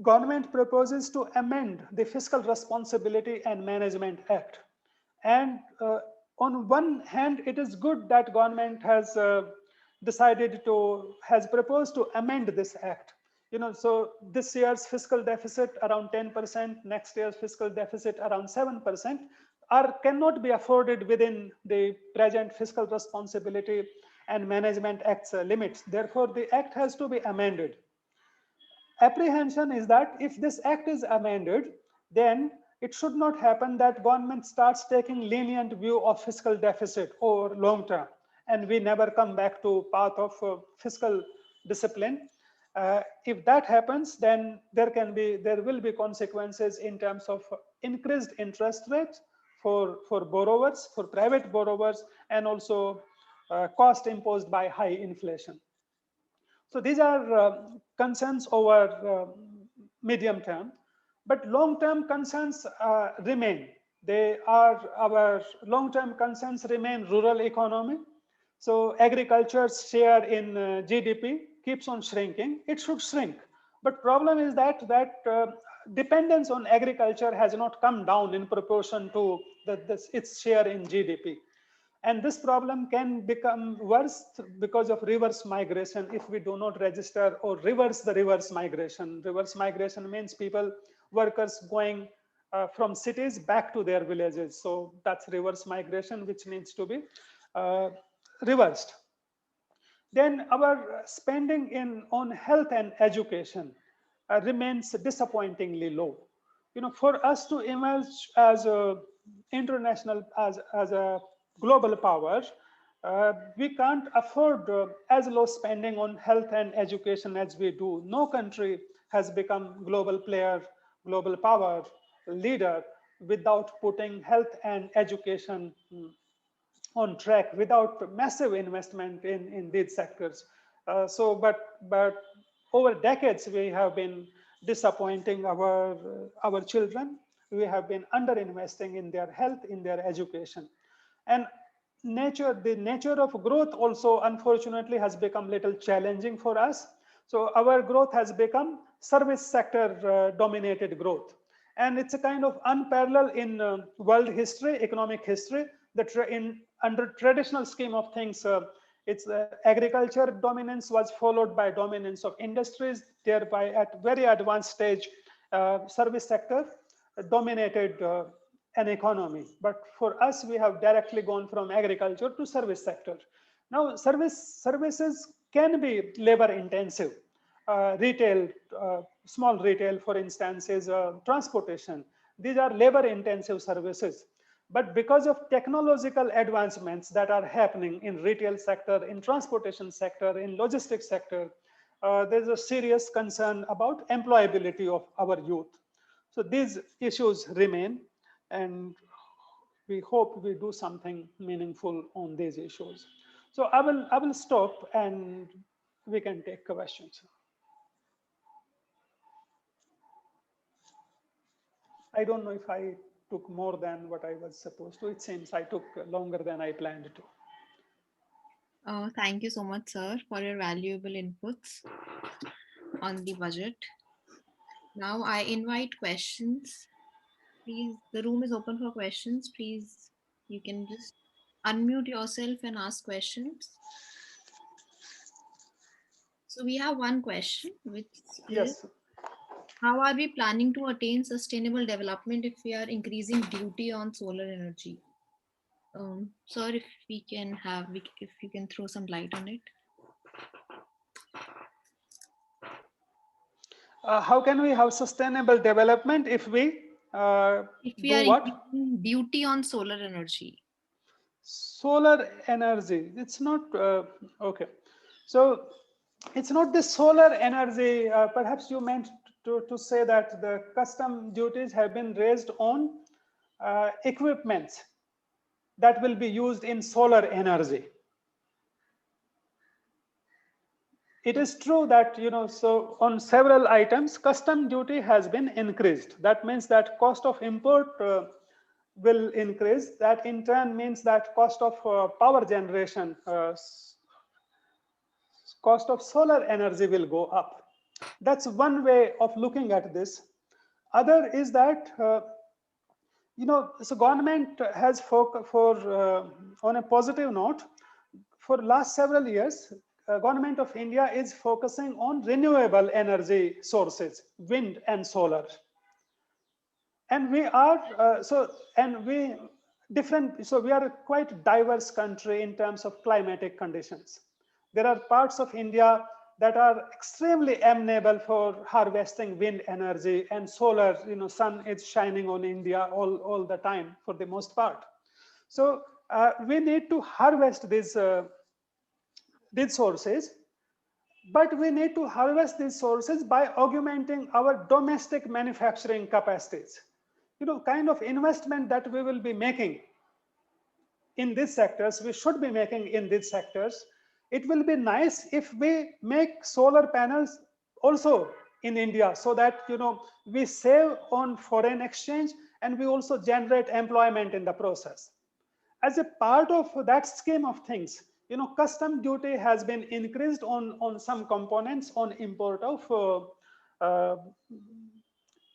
government proposes to amend the Fiscal Responsibility and Management Act. And on one hand, it is good that government has proposed to amend this act. So this year's fiscal deficit around 10%, next year's fiscal deficit around 7%, cannot be afforded within the present Fiscal Responsibility and Management Act's limits. Therefore, the act has to be amended. Apprehension is that if this act is amended, then it should not happen that government starts taking lenient view of fiscal deficit over long term, and we never come back to path of fiscal discipline. If that happens, then there will be consequences in terms of increased interest rates for borrowers, for private borrowers, and also cost imposed by high inflation. So these are concerns over medium term, but long-term concerns remain. Our long-term concerns remain rural economy. So agriculture's share in GDP keeps on shrinking. It should shrink, but problem is that dependence on agriculture has not come down in proportion to its share in GDP. And this problem can become worse because of reverse migration if we do not register or reverse the reverse migration. Reverse migration means workers going from cities back to their villages. So that's reverse migration, which needs to be reversed. Then our spending on health and education remains disappointingly low. For us to emerge as a international, as a global power, we can't afford as low spending on health and education as we do. No country has become global player, global power, leader without putting health and education on track, without massive investment in these sectors. But over decades, we have been disappointing our children. We have been underinvesting in their health, in their education. And the nature of growth also, unfortunately, has become little challenging for us. So our growth has become service sector dominated growth. And it's a kind of unparalleled in world history, economic history, that under traditional scheme of things, its agriculture dominance was followed by dominance of industries, thereby at very advanced stage, service sector dominated an economy. But for us, we have directly gone from agriculture to service sector. Now, services can be labor intensive. Retail, small retail, for instance, is transportation. These are labor intensive services. But because of technological advancements that are happening in retail sector, in transportation sector, in logistics sector, there's a serious concern about employability of our youth. So these issues remain, and we hope we do something meaningful on these issues. So I will stop and we can take questions. I don't know if I took more than what I was supposed to. It seems I took longer than I planned to. Thank you so much, sir, for your valuable inputs on the budget. Now I invite questions. Please, the room is open for questions. Please, you can just unmute yourself and ask questions. So we have one question, which is, Yes. how are we planning to attain sustainable development if we are increasing duty on solar energy? Sir, if we can have, if you can throw some light on it. How can we have sustainable development if we If we do are what? increasing duty on solar energy. Solar energy. It's not okay. So it's not the solar energy. Perhaps you meant to say that the custom duties have been raised on equipments that will be used in solar energy. It is true that, so on several items, custom duty has been increased. That means that cost of import will increase. That in turn means that cost of power generation, cost of solar energy will go up. That's one way of looking at this. Other is that, so government has on a positive note, for last several years, government of India is focusing on renewable energy sources, wind and solar. And we are, so we are a quite diverse country in terms of climatic conditions. There are parts of India that are extremely amenable for harvesting wind energy and solar, sun is shining on India all the time for the most part. So we need to harvest these sources, but we need to harvest these sources by augmenting our domestic manufacturing capacities. Kind of investment that we will be making in these sectors, we should be making in these sectors. It will be nice if we make solar panels also in India, so that we save on foreign exchange and we also generate employment in the process. As a part of that scheme of things, custom duty has been increased on some components on import of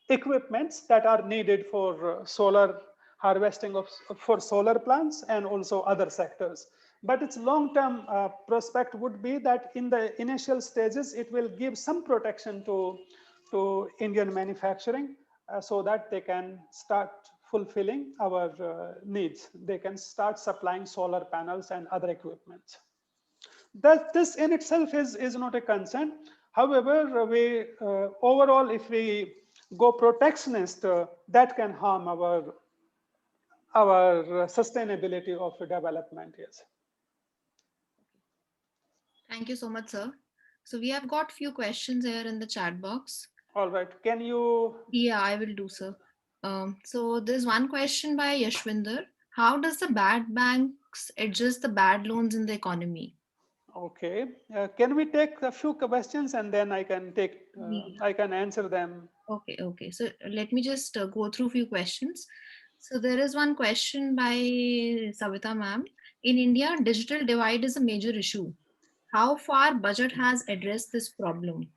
equipments that are needed for solar harvesting for solar plants and also other sectors. But its long-term prospect would be that in the initial stages, it will give some protection to Indian manufacturing so that they can start fulfilling our needs. They can start supplying solar panels and other equipment. This in itself is not a concern. However, we overall, if we go protectionist, that can harm our sustainability of development. Yes. Thank you so much, sir. So we have got few questions here in the chat box. All right. Can you? Yeah, I will do so. So there's one question by Yashwinder. How does the bad banks adjust the bad loans in the economy? Okay. Can we take a few questions and then I can take, I can answer them. Okay. So let me just go through few questions. So there is one question by Savita ma'am. In India, digital divide is a major issue. How far budget has addressed this problem?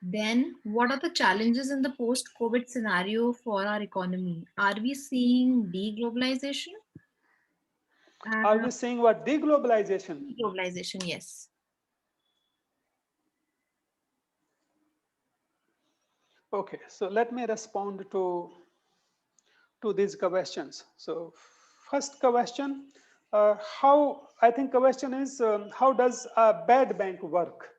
Then, what are the challenges in the post-COVID scenario for our economy? Are we seeing deglobalization? Are we seeing what? Deglobalization? Deglobalization, yes. Okay, so let me respond to these questions. So first question, I think question is, how does a bad bank work?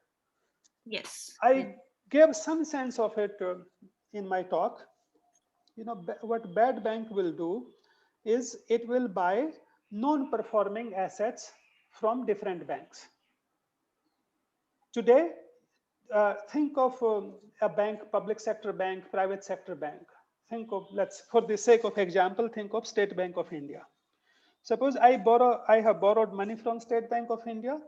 Yes. I gave some sense of it in my talk. What bad bank will do is it will buy non-performing assets from different banks. Today, think of a bank, public sector bank, private sector bank. Think of, for the sake of example, think of State Bank of India. Suppose I have borrowed money from State Bank of India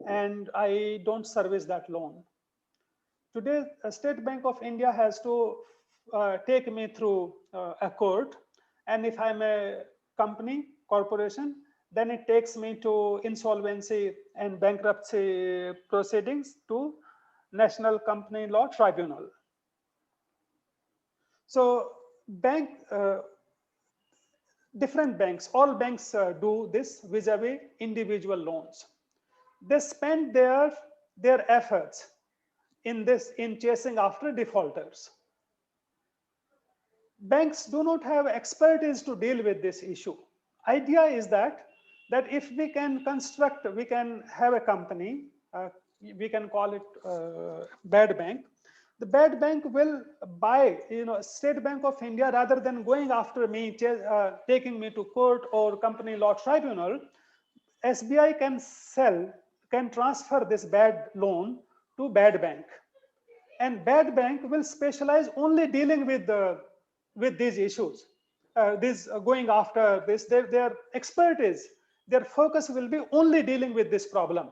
and I don't service that loan. Today, State Bank of India has to take me through a court, and if I'm a corporation, then it takes me to insolvency and bankruptcy proceedings to National Company Law Tribunal. So different banks, all banks do this vis-a-vis individual loans. They spend their efforts in chasing after defaulters. Banks do not have expertise to deal with this issue. Idea is that if we can we can have a company, we can call it bad bank. The bad bank will buy, State Bank of India, rather than going after me, taking me to court or company law tribunal. SBI can transfer this bad loan to bad bank, and bad bank will specialize only dealing with these issues. Going after this, their expertise, their focus will be only dealing with this problem.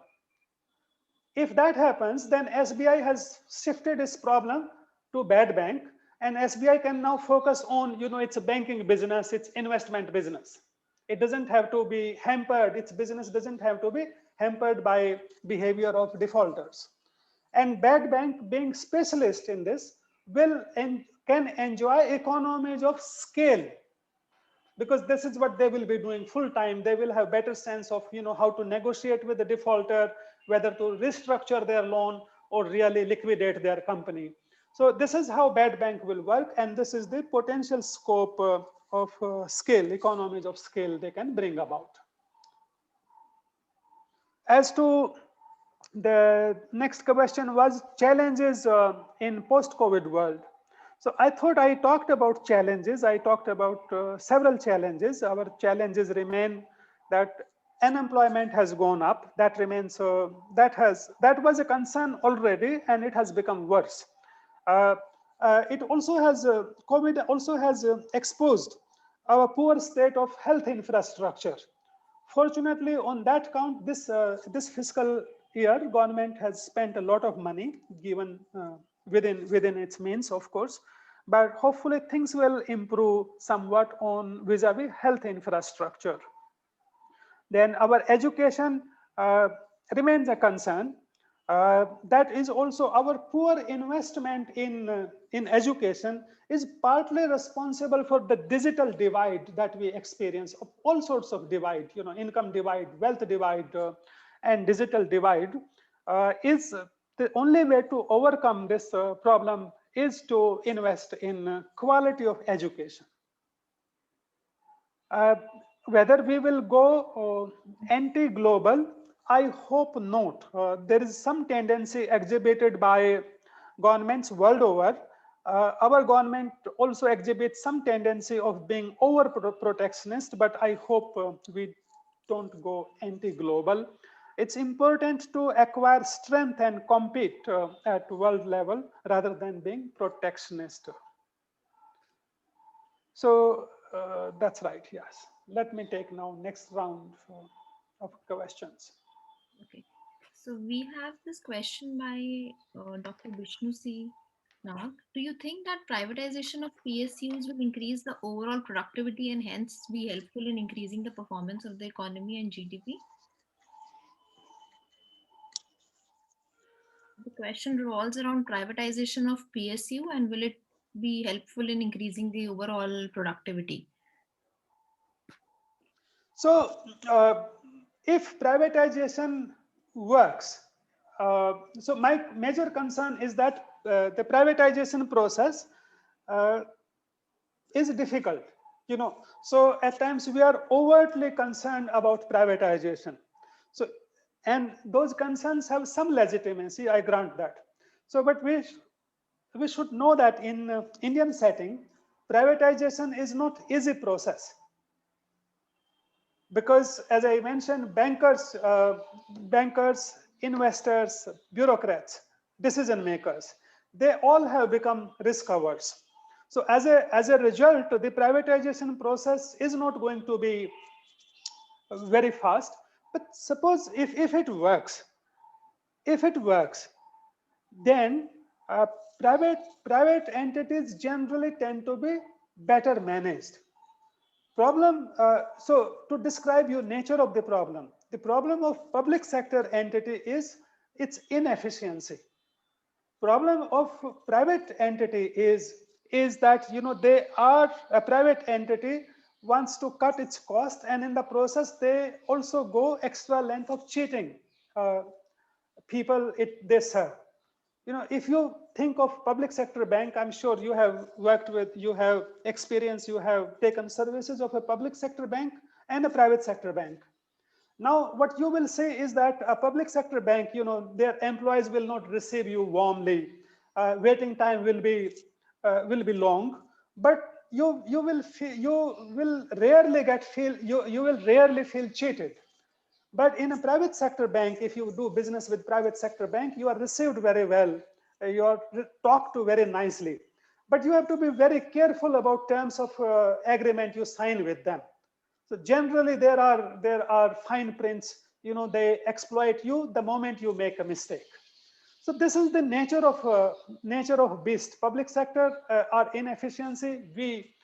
If that happens, then SBI has shifted its problem to bad bank, and SBI can now focus on, its banking business, its investment business. It doesn't have to be hampered. Its business doesn't have to be hampered by behavior of defaulters. And bad bank, being specialist in this, can enjoy economies of scale, because this is what they will be doing full time. They will have better sense of how to negotiate with the defaulter, whether to restructure their loan or really liquidate their company. So this is how bad bank will work, and this is the potential scope of scale, economies of scale they can bring about. As to the next question was challenges in post-COVID world. So I thought I talked about challenges. I talked about several challenges. Our challenges remain that unemployment has gone up. That remains, that was a concern already, and it has become worse. It also has, COVID also has exposed our poor state of health infrastructure. Fortunately, on that count, this fiscal year, government has spent a lot of money, given within its means, of course, but hopefully things will improve somewhat on vis-a-vis health infrastructure. Then our education remains a concern. That is also our poor investment in education is partly responsible for the digital divide that we experience, of all sorts of divide, income divide, wealth divide, and digital divide. Is the only way to overcome this problem is to invest in quality of education. Whether we will go anti-global, I hope not. There is some tendency exhibited by governments world over. Our government also exhibits some tendency of being over protectionist, but I hope we don't go anti-global. It's important to acquire strength and compete at world level rather than being protectionist. So that's right, yes. Let me take now next round of questions. Okay, so we have this question by Dr. Vishnu C. Nag. Do you think that privatization of PSUs will increase the overall productivity and hence be helpful in increasing the performance of the economy and GDP? The question revolves around privatization of PSU and will it be helpful in increasing the overall productivity? So if privatization works, so my major concern is that the privatization process is difficult. So at times we are overtly concerned about privatization. So, and those concerns have some legitimacy, I grant that. So, but we should know that in Indian setting, privatization is not easy process. Because as I mentioned, bankers, investors, bureaucrats, decision makers, they all have become risk averse. So as a result, the privatization process is not going to be very fast. But suppose if it works, then private entities generally tend to be better managed. Problem, so to describe your nature of the problem of public sector entity is its inefficiency. Problem of private entity is that they are a private entity wants to cut its cost, and in the process they also go extra length of cheating people they serve. if you think of public sector bank, I'm sure you have worked with, you have experience, you have taken services of a public sector bank and a private sector bank. Now, what you will say is that a public sector bank, their employees will not receive you warmly. Waiting time will be long, but you will rarely you will rarely feel cheated. But in a private sector bank, if you do business with private sector bank, you are received very well. You are talked to very nicely. But you have to be very careful about terms of agreement you sign with them. So generally, there are fine prints. They exploit you the moment you make a mistake. So this is the nature of beast. Public sector are inefficiency. We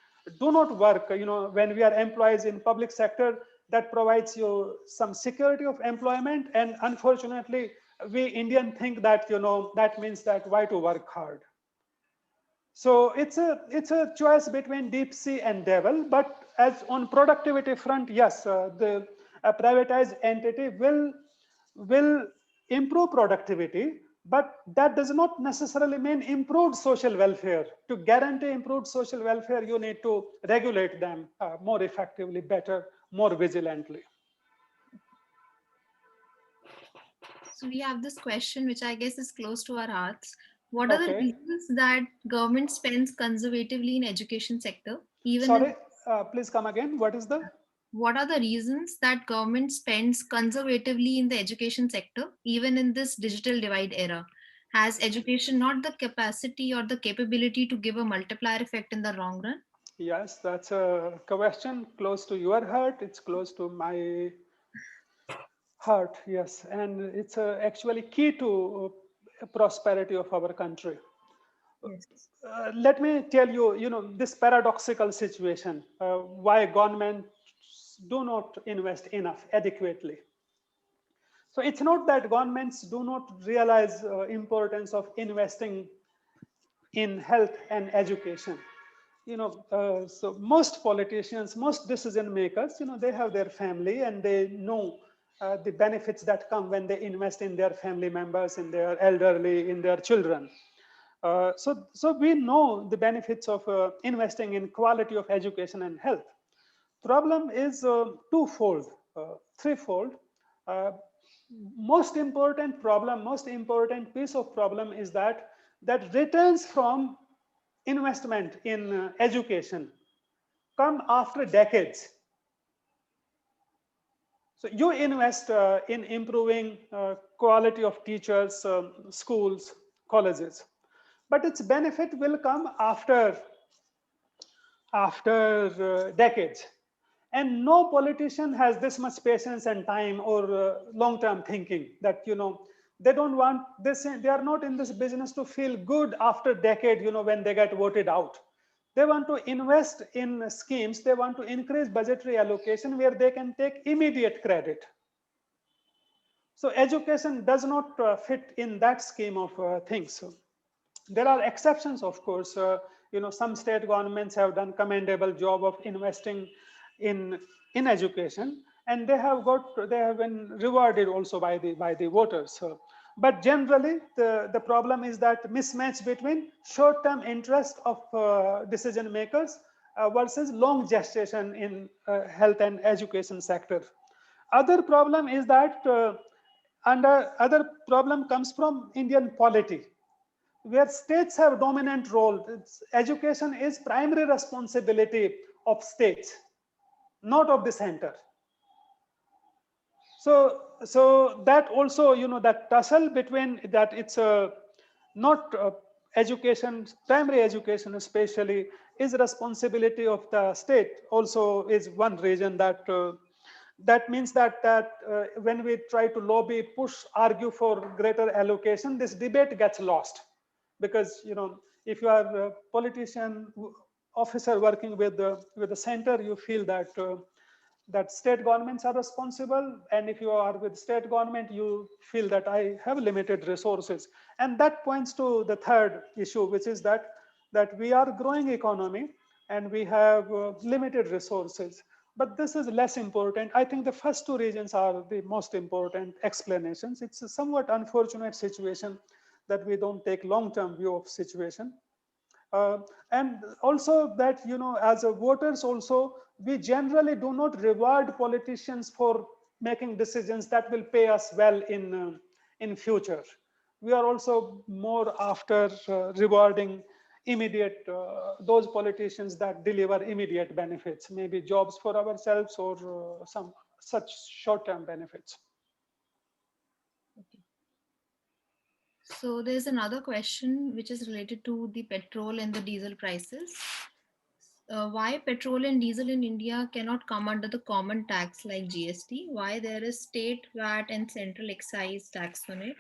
do not work. When we are employees in public sector, that provides you some security of employment. And unfortunately, we Indian think that that means that why to work hard. So it's a choice between deep sea and devil. But as on productivity front, yes, the privatized entity will improve productivity, but that does not necessarily mean improved social welfare. To guarantee improved social welfare, you need to regulate them more effectively, better, more vigilantly. So we have this question, which I guess is close to our hearts. What are the reasons that government spends conservatively in education sector? Sorry, please come again. What are the reasons that government spends conservatively in the education sector, even in this digital divide era? Has education not the capacity or the capability to give a multiplier effect in the long run? Yes, that's a question close to your heart. It's close to my heart, yes. And it's actually key to prosperity of our country. Yes. Let me tell you, this paradoxical situation, why governments do not invest enough adequately. So it's not that governments do not realize importance of investing in health and education. So most politicians, most decision makers, they have their family and they know the benefits that come when they invest in their family members, in their elderly, in their children. So we know the benefits of investing in quality of education and health. Problem is twofold, threefold. Most important piece of problem is that returns from investment in education come after decades. So you invest in improving quality of teachers, schools, colleges, but its benefit will come after decades. And no politician has this much patience and time or long-term thinking that, they don't want this. They are not in this business to feel good after decade, when they get voted out. They want to invest in schemes. They want to increase budgetary allocation where they can take immediate credit. So education does not fit in that scheme of things. So there are exceptions, of course. Some state governments have done commendable job of investing in education, and they have been rewarded also by the voters. But generally, the problem is that mismatch between short-term interest of decision makers versus long gestation in health and education sector. Other problem is that other problem comes from Indian polity, where states have dominant role. Education is primary responsibility of states, not of the center. So that also, that tussle between that, it's not education, primary education especially, is responsibility of the state, also is one reason that that means that when we try to lobby, push, argue for greater allocation, this debate gets lost. Because if you are a politician, officer working with the center, you feel that that state governments are responsible, and if you are with state government, you feel that I have limited resources. And that points to the third issue, which is that we are growing economy and we have limited resources. But this is less important. I think the first two reasons are the most important explanations. It's a somewhat unfortunate situation that we don't take long-term view of situation. And also that, as a voters also, we generally do not reward politicians for making decisions that will pay us well in future. We are also more after rewarding immediate, those politicians that deliver immediate benefits, maybe jobs for ourselves or some such short-term benefits. So there's another question which is related to the petrol and the diesel prices. Why petrol and diesel in India cannot come under the common tax like GST? Why there is state VAT and central excise tax on it?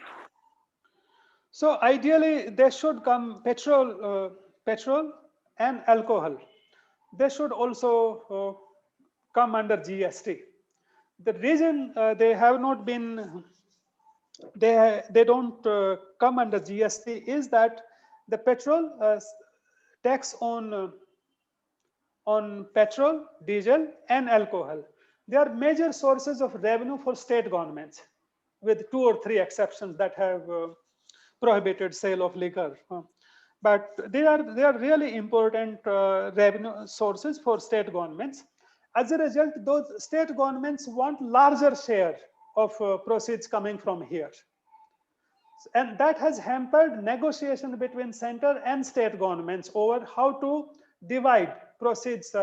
So ideally, there should come petrol and alcohol. They should also come under GST. The reason they have not been, they don't come under GST is that the petrol tax on petrol, diesel, and alcohol. They are major sources of revenue for state governments, with 2 or 3 exceptions that have prohibited sale of liquor. But they are really important revenue sources for state governments. As a result, those state governments want larger share of proceeds coming from here. And that has hampered negotiation between center and state governments over how to divide proceeds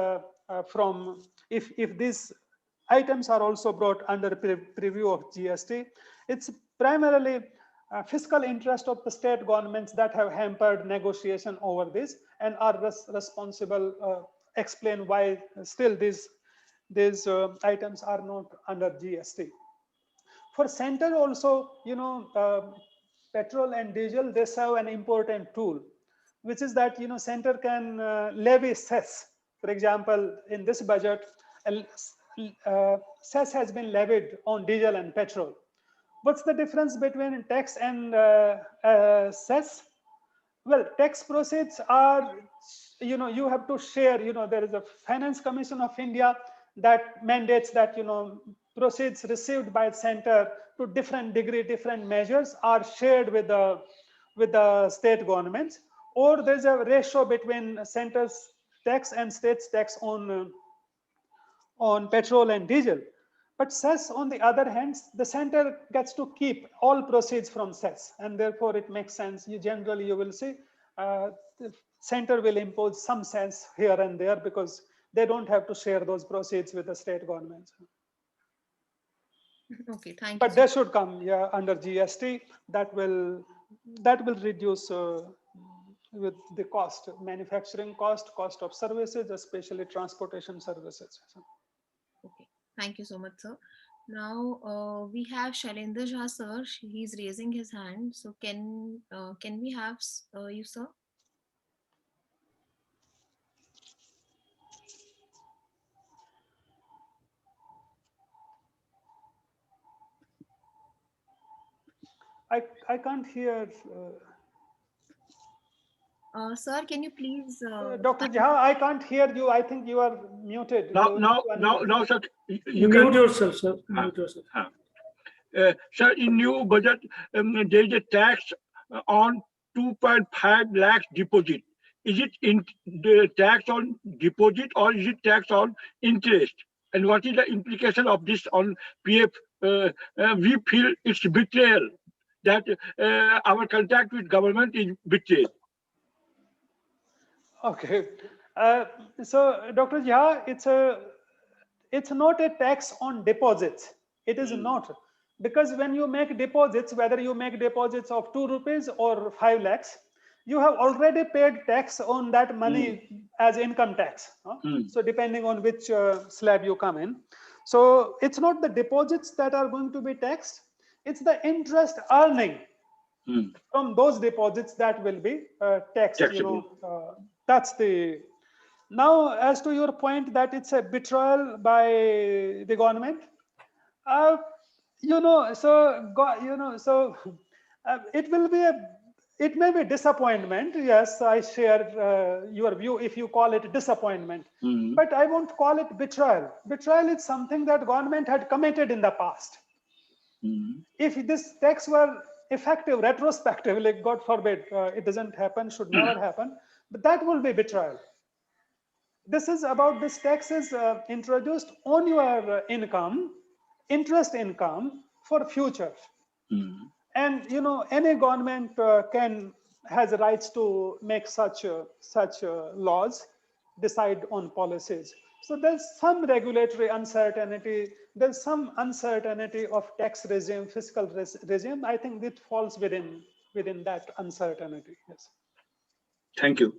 from, if these items are also brought under preview of GST. It's primarily fiscal interest of the state governments that have hampered negotiation over this and are responsible, explain why still these items are not under GST. For center also, petrol and diesel, they serve an important tool, which is that, center can levy cess. For example, in this budget, cess has been levied on diesel and petrol. What's the difference between tax and cess? Well, tax proceeds are, you have to share, there is a Finance Commission of India that mandates that, proceeds received by center to different degree, different measures are shared with the state governments, or there's a ratio between center's tax and state's tax on petrol and diesel. But cess, on the other hand, the center gets to keep all proceeds from cess, and therefore it makes sense. Generally, you will see the center will impose some cess here and there because they don't have to share those proceeds with the state governments. Okay, thank you. But they should come, under GST. That will reduce with the cost, manufacturing cost of services, especially transportation services. Okay, thank you so much, sir. Now we have Shailendra Jha, sir. He's raising his hand. So can we have you, sir? I can't hear. Sir, can you please? Dr. Jha, I can't hear you. I think you are muted. Now, sir, you mute yourself, sir. Mute yourself. Sir, in new budget, there is a tax on 2.5 lakhs deposit. Is it the tax on deposit or is it tax on interest? And what is the implication of this on PF? We feel it's betrayal, that our contact with government is betrayed. Okay. So, Dr. Jha, it's not a tax on deposits. It is not. Because when you make deposits, whether you make deposits of 2 rupees or 5 lakhs, you have already paid tax on that money as income tax. So depending on which slab you come in. So it's not the deposits that are going to be taxed. It's the interest earning from those deposits that will be taxed. That's the. Now, as to your point that it's a betrayal by the government, it may be disappointment. Yes, I share your view if you call it disappointment, but I won't call it betrayal. Betrayal is something that government had committed in the past. If this tax were effective retrospectively, God forbid, it doesn't happen, should never happen, but that will be betrayal. This is about this tax is introduced on your income, interest income for future. And any government has rights to make such laws, decide on policies. So there's some regulatory uncertainty, there's some uncertainty of tax regime, fiscal regime. I think it falls within that uncertainty. Yes. Thank you.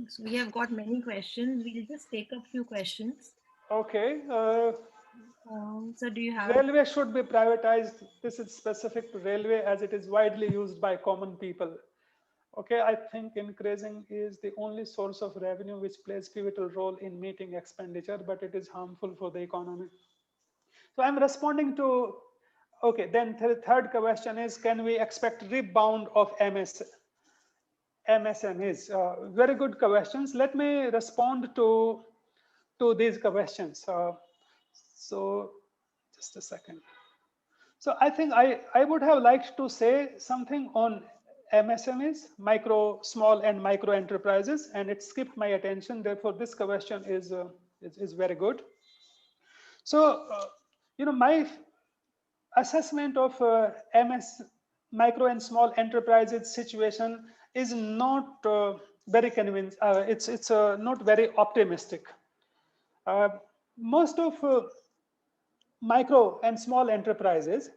So we have got many questions. We'll just take a few questions. Okay. So do you have? Railway should be privatized. This is specific to railway as it is widely used by common people. Okay, I think increasing is the only source of revenue which plays pivotal role in meeting expenditure, but it is harmful for the economy. So I'm responding to, okay, then third question is, can we expect rebound of MSMEs? Very good questions. Let me respond to these questions. So just a second. So I think I would have liked to say something on MSMEs, micro, small and micro enterprises, and it skipped my attention. Therefore, this question is very good. So, my assessment of micro and small enterprises situation is not very convincing. It's not very optimistic. Most of micro and small enterprises,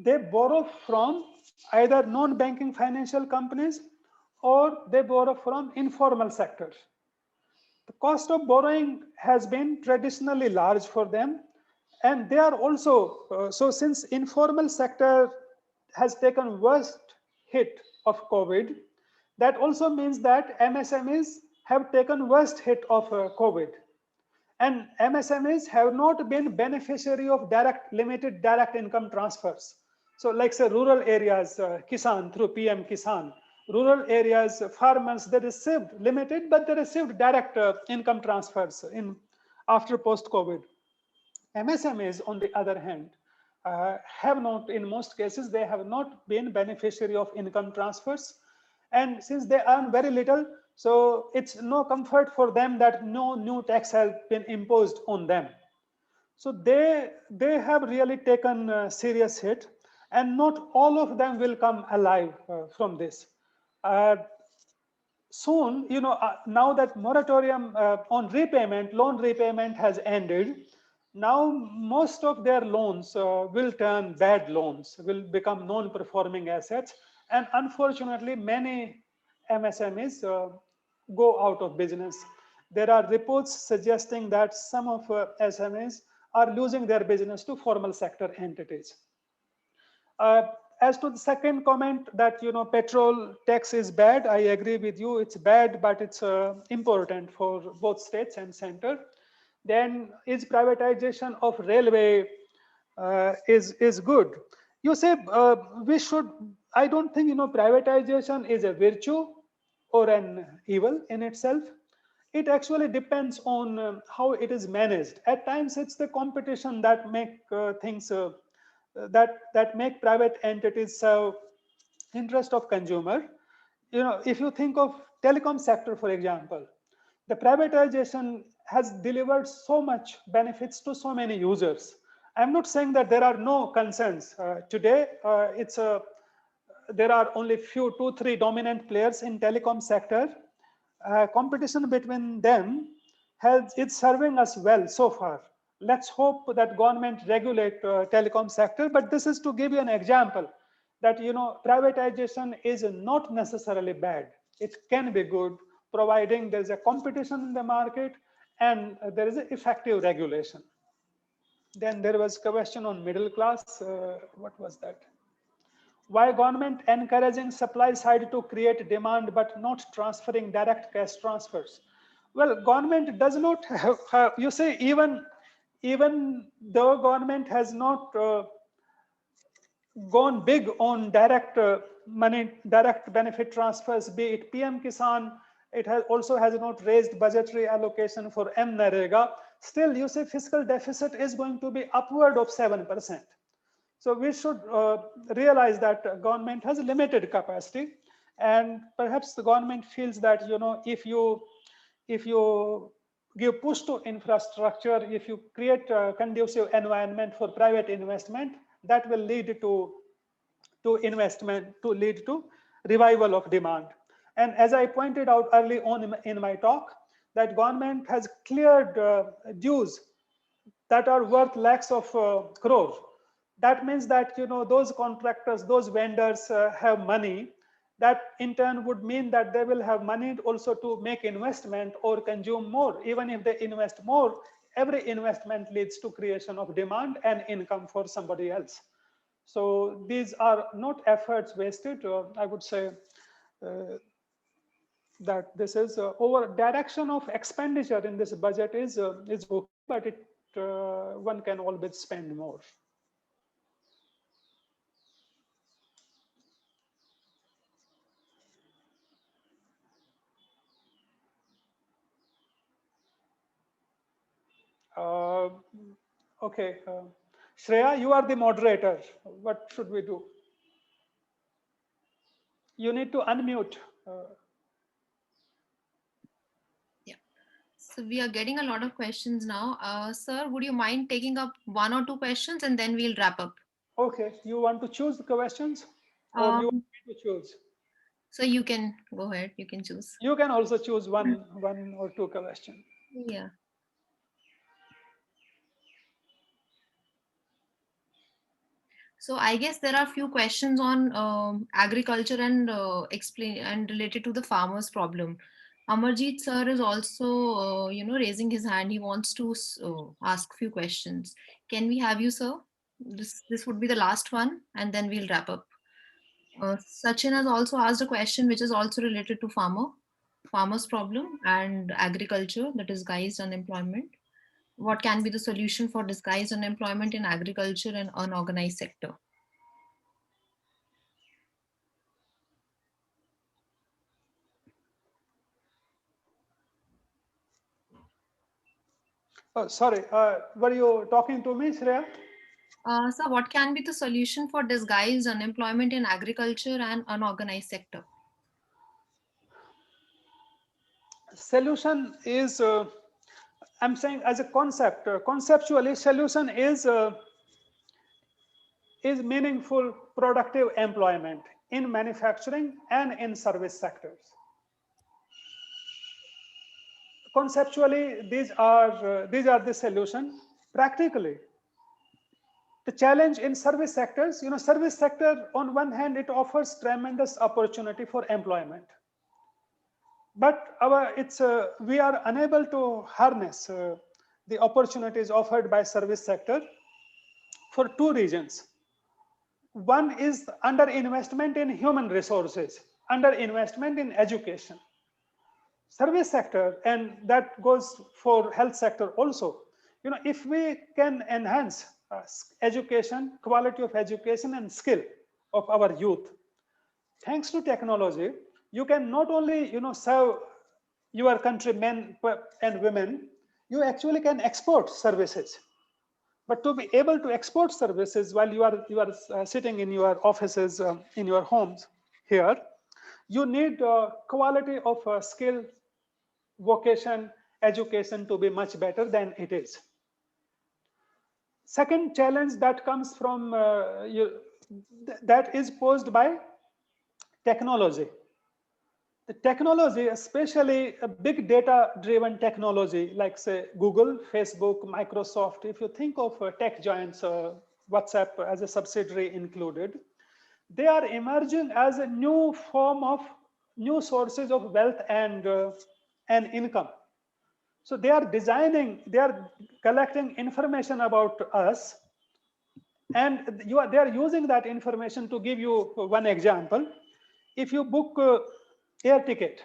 they borrow from either non-banking financial companies or they borrow from informal sector. The cost of borrowing has been traditionally large for them, and they are also so since informal sector has taken worst hit of COVID, that also means that MSMEs have taken worst hit of COVID. And MSMEs have not been beneficiary of limited direct income transfers. So like say rural areas, Kisan through PM Kisan, rural areas, farmers, they received limited, but they received direct income transfers after post-COVID. MSMEs, on the other hand, have not, in most cases, they have not been beneficiary of income transfers. And since they earn very little, so it's no comfort for them that no new tax has been imposed on them. So they have really taken a serious hit, and not all of them will come alive from this. Soon, now that moratorium on repayment, loan repayment has ended, now most of their loans will turn bad loans, will become non-performing assets, and unfortunately many MSMEs go out of business. There are reports suggesting that some of SMEs are losing their business to formal sector entities. As to the second comment that petrol tax is bad, I agree with you. It's bad, but it's important for both states and center. Then is privatization of railway is good. You say we should. I don't think privatization is a virtue or an evil in itself. It actually depends on how it is managed. At times, it's the competition that make things that make private entities serve interest of consumer. If you think of telecom sector, for example, the privatization has delivered so much benefits to so many users. I'm not saying that there are no concerns. Today, there are only few, 2-3 dominant players in telecom sector. Competition between them is serving us well so far. Let's hope that government regulate telecom sector, but this is to give you an example that privatization is not necessarily bad. It can be good, providing there's a competition in the market and there is an effective regulation. Then there was a question on middle class. What was that? Why government encouraging supply side to create demand but not transferring direct cash transfers? Well, government does not have you say even though government has not gone big on direct money, direct benefit transfers, be it PM Kisan, It has also has not raised budgetary allocation for MNREGA. Still, you see fiscal deficit is going to be upward of 7%. So we should realize that government has limited capacity, and perhaps the government feels that if you give push to infrastructure, if you create a conducive environment for private investment, that will lead to investment, to lead to revival of demand. And as I pointed out early on in my talk, that government has cleared dues that are worth lakhs of crores. That means that those contractors, those vendors have money. That in turn would mean that they will have money also to make investment or consume more. Even if they invest more, every investment leads to creation of demand and income for somebody else. So these are not efforts wasted. I would say that this is over direction of expenditure in this budget is okay, but one can always spend more. Okay, Shreya, you are the moderator. What should we do? You need to unmute. So we are getting a lot of questions now. Sir, would you mind taking up 1 or 2 questions and then we'll wrap up? Okay, you want to choose the questions or you want me to choose? So you can go ahead, you can choose. You can also choose one or two questions. Yeah. So I guess there are a few questions on agriculture and explain and related to the farmers' problem. Amarjeet sir is also, raising his hand. He wants to ask few questions. Can we have you, sir? This would be the last one, and then we'll wrap up. Sachin has also asked a question which is also related to farmers' problem and agriculture, that is disguised unemployment. What can be the solution for disguised unemployment in agriculture and unorganized sector? Oh, sorry, were you talking to me, Shreya? So what can be the solution for disguised unemployment in agriculture and unorganized sector? Solution is, I'm saying as a concept, conceptually solution is meaningful productive employment in manufacturing and in service sectors. Conceptually, these are the solution. Practically, the challenge in service sectors, service sector on one hand, it offers tremendous opportunity for employment. But we are unable to harness the opportunities offered by service sector for two reasons. One is underinvestment in human resources, underinvestment in education. Service sector, and that goes for health sector also. If we can enhance education, quality of education and skill of our youth, thanks to technology, you can not only serve your countrymen and women, you actually can export services. But to be able to export services while you are sitting in your offices, in your homes here, you need quality of skill, vocation, education to be much better than it is. Second challenge that comes from that is posed by technology. The technology, especially a big data driven technology like say Google, Facebook, Microsoft, if you think of tech giants, WhatsApp as a subsidiary included, they are emerging as a new form of new sources of wealth and income. So they are collecting information about us, and they are using that information. To give you one example, if you book air ticket,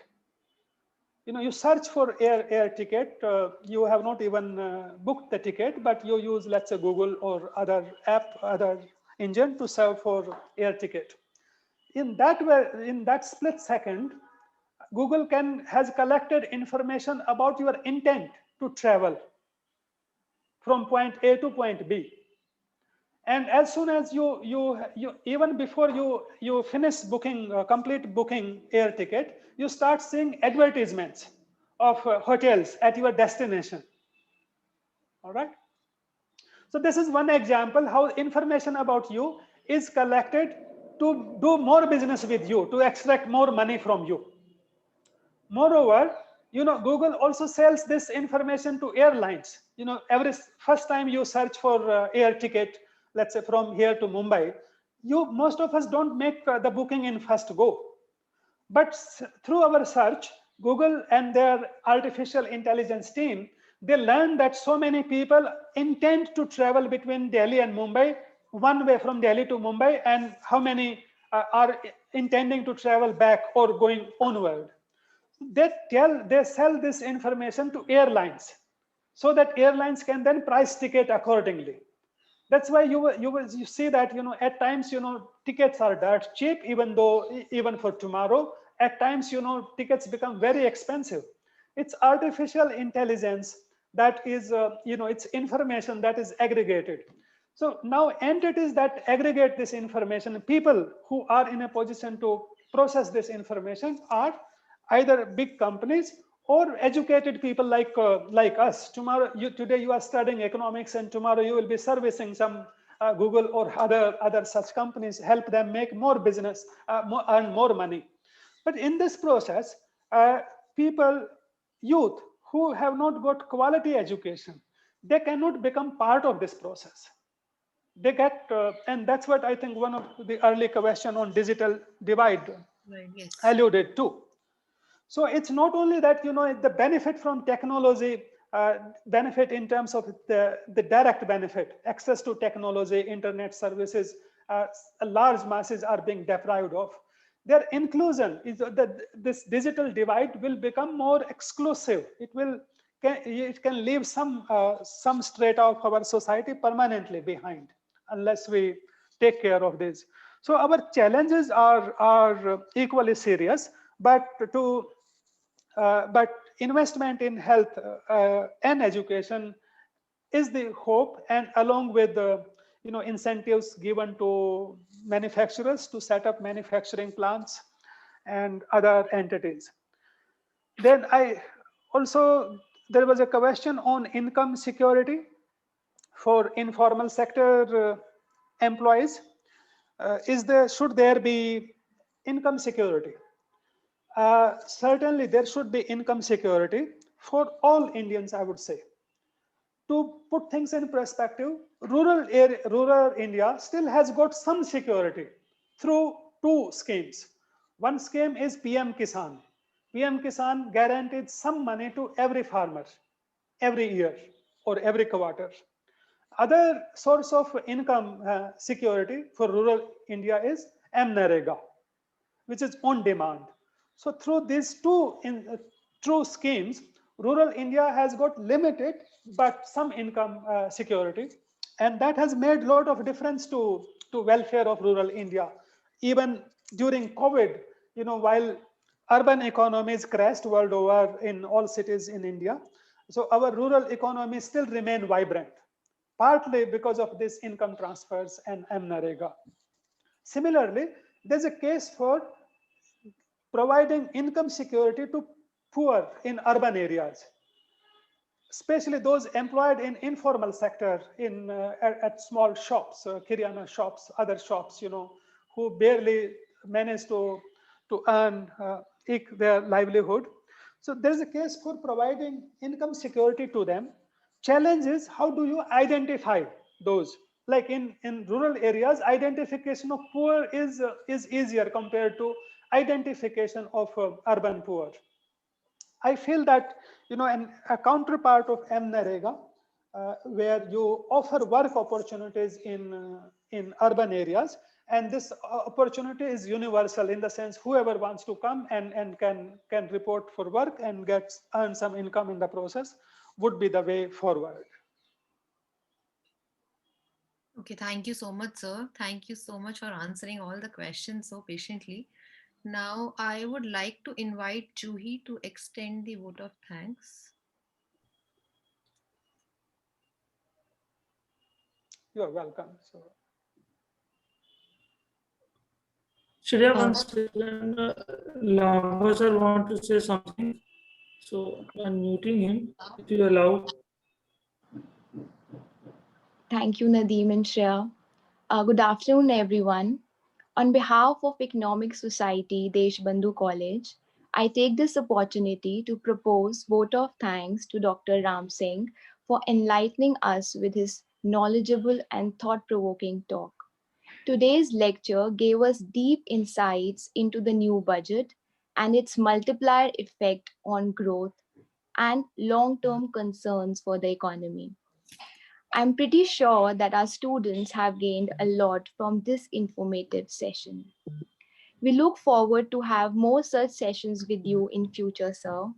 you search for air ticket, you have not even booked the ticket, but you use, let's say, Google or other app, other engine to search for air ticket. In that way, in that split second, Google has collected information about your intent to travel from point A to point B. And as soon as you even before you finish booking, complete booking air ticket, you start seeing advertisements of hotels at your destination. All right. So this is one example how information about you is collected to do more business with you, to extract more money from you. Moreover, Google also sells this information to airlines. Every first time you search for air ticket, let's say from here to Mumbai, most of us don't make the booking in first go. But through our search, Google and their artificial intelligence team, they learned that so many people intend to travel between Delhi and Mumbai, one way from Delhi to Mumbai, and how many are intending to travel back or going onward. They sell this information to airlines so that airlines can then price ticket accordingly. That's why you see that at times tickets are dirt cheap, even for tomorrow. At times tickets become very expensive. It's artificial intelligence that is it's information that is aggregated. So now entities that aggregate this information, people who are in a position to process this information are either big companies or educated people like us. Today you are studying economics, and tomorrow you will be servicing some Google or other such companies, help them make more business, earn more money. But in this process, youth who have not got quality education, they cannot become part of this process. They get, and that's what I think one of the early question on digital divide alluded to. So it's not only that the benefit from technology, benefit in terms of the direct benefit, access to technology, internet services, large masses are being deprived of. Their inclusion is that this digital divide will become more exclusive. It can leave some strata of our society permanently behind unless we take care of this. So our challenges are equally serious, but investment in health and education is the hope, and along with the incentives given to manufacturers to set up manufacturing plants and other entities. Then there was a question on income security for informal sector employees. Should there be income security? Certainly there should be income security for all Indians, I would say. To put things in perspective, rural India still has got some security through two schemes. One scheme is PM Kisan. PM Kisan guaranteed some money to every farmer every year or every quarter. Other source of income security for rural India is MNREGA, which is on demand. So through these two schemes, rural India has got limited but some income security, and that has made a lot of difference to welfare of rural India. Even during COVID, while urban economies crashed world over in all cities in India, so our rural economy still remain vibrant, partly because of this income transfers and MNREGA. Similarly, there's a case for providing income security to poor in urban areas, especially those employed in informal sector at small shops, Kirana shops, other shops, who barely manage to earn their livelihood. So there's a case for providing income security to them. Challenge is, how do you identify those? Like in rural areas, identification of poor is easier compared to identification of urban poor. I feel that a counterpart of MNREGA, where you offer work opportunities in urban areas, and this opportunity is universal in the sense whoever wants to come and can report for work and earn some income in the process would be the way forward. Okay, thank you so much, sir. Thank you so much for answering all the questions so patiently. Now I would like to invite Juhi to extend the vote of thanks. You are welcome. So, Shreya, one second. Lava sir want to say something. So I'm muting him if you allow. Thank you, Nadeem and Shreya. Good afternoon, everyone. On behalf of Economic Society Deshbandhu College, I take this opportunity to propose vote of thanks to Dr. Ram Singh for enlightening us with his knowledgeable and thought-provoking talk. Today's lecture gave us deep insights into the new budget and its multiplier effect on growth and long-term concerns for the economy. I'm pretty sure that our students have gained a lot from this informative session. We look forward to have more such sessions with you in future, sir.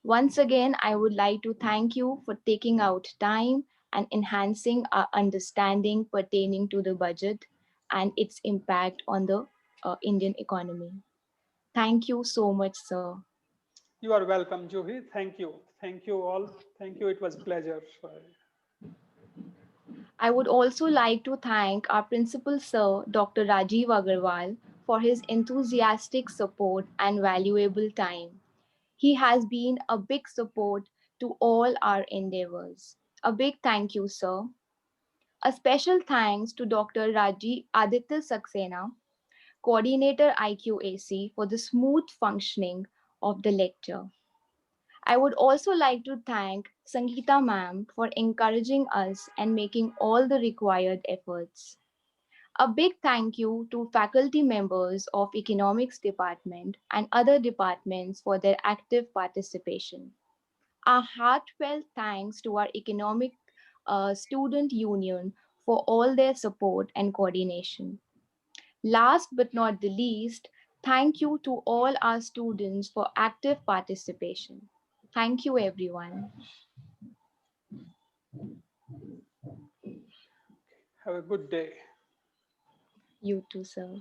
Once again, I would like to thank you for taking out time and enhancing our understanding pertaining to the budget and its impact on the Indian economy. Thank you so much, sir. you are welcome, Juhi. Thank you. Thank you all. Thank you. It was pleasure. I would also like to thank our principal, sir, Dr. Rajiv Agarwal, for his enthusiastic support and valuable time. He has been a big support to all our endeavors. A big thank you, sir. A special thanks to Dr. Raji Aditya Saxena, Coordinator IQAC, for the smooth functioning of the lecture. I would also like to thank Sangeeta ma'am for encouraging us and making all the required efforts. A big thank you to faculty members of Economics Department and other departments for their active participation. A heartfelt thanks to our Economic Student Union for all their support and coordination. Last but not the least, thank you to all our students for active participation. Thank you, everyone. Have a good day. You too, sir.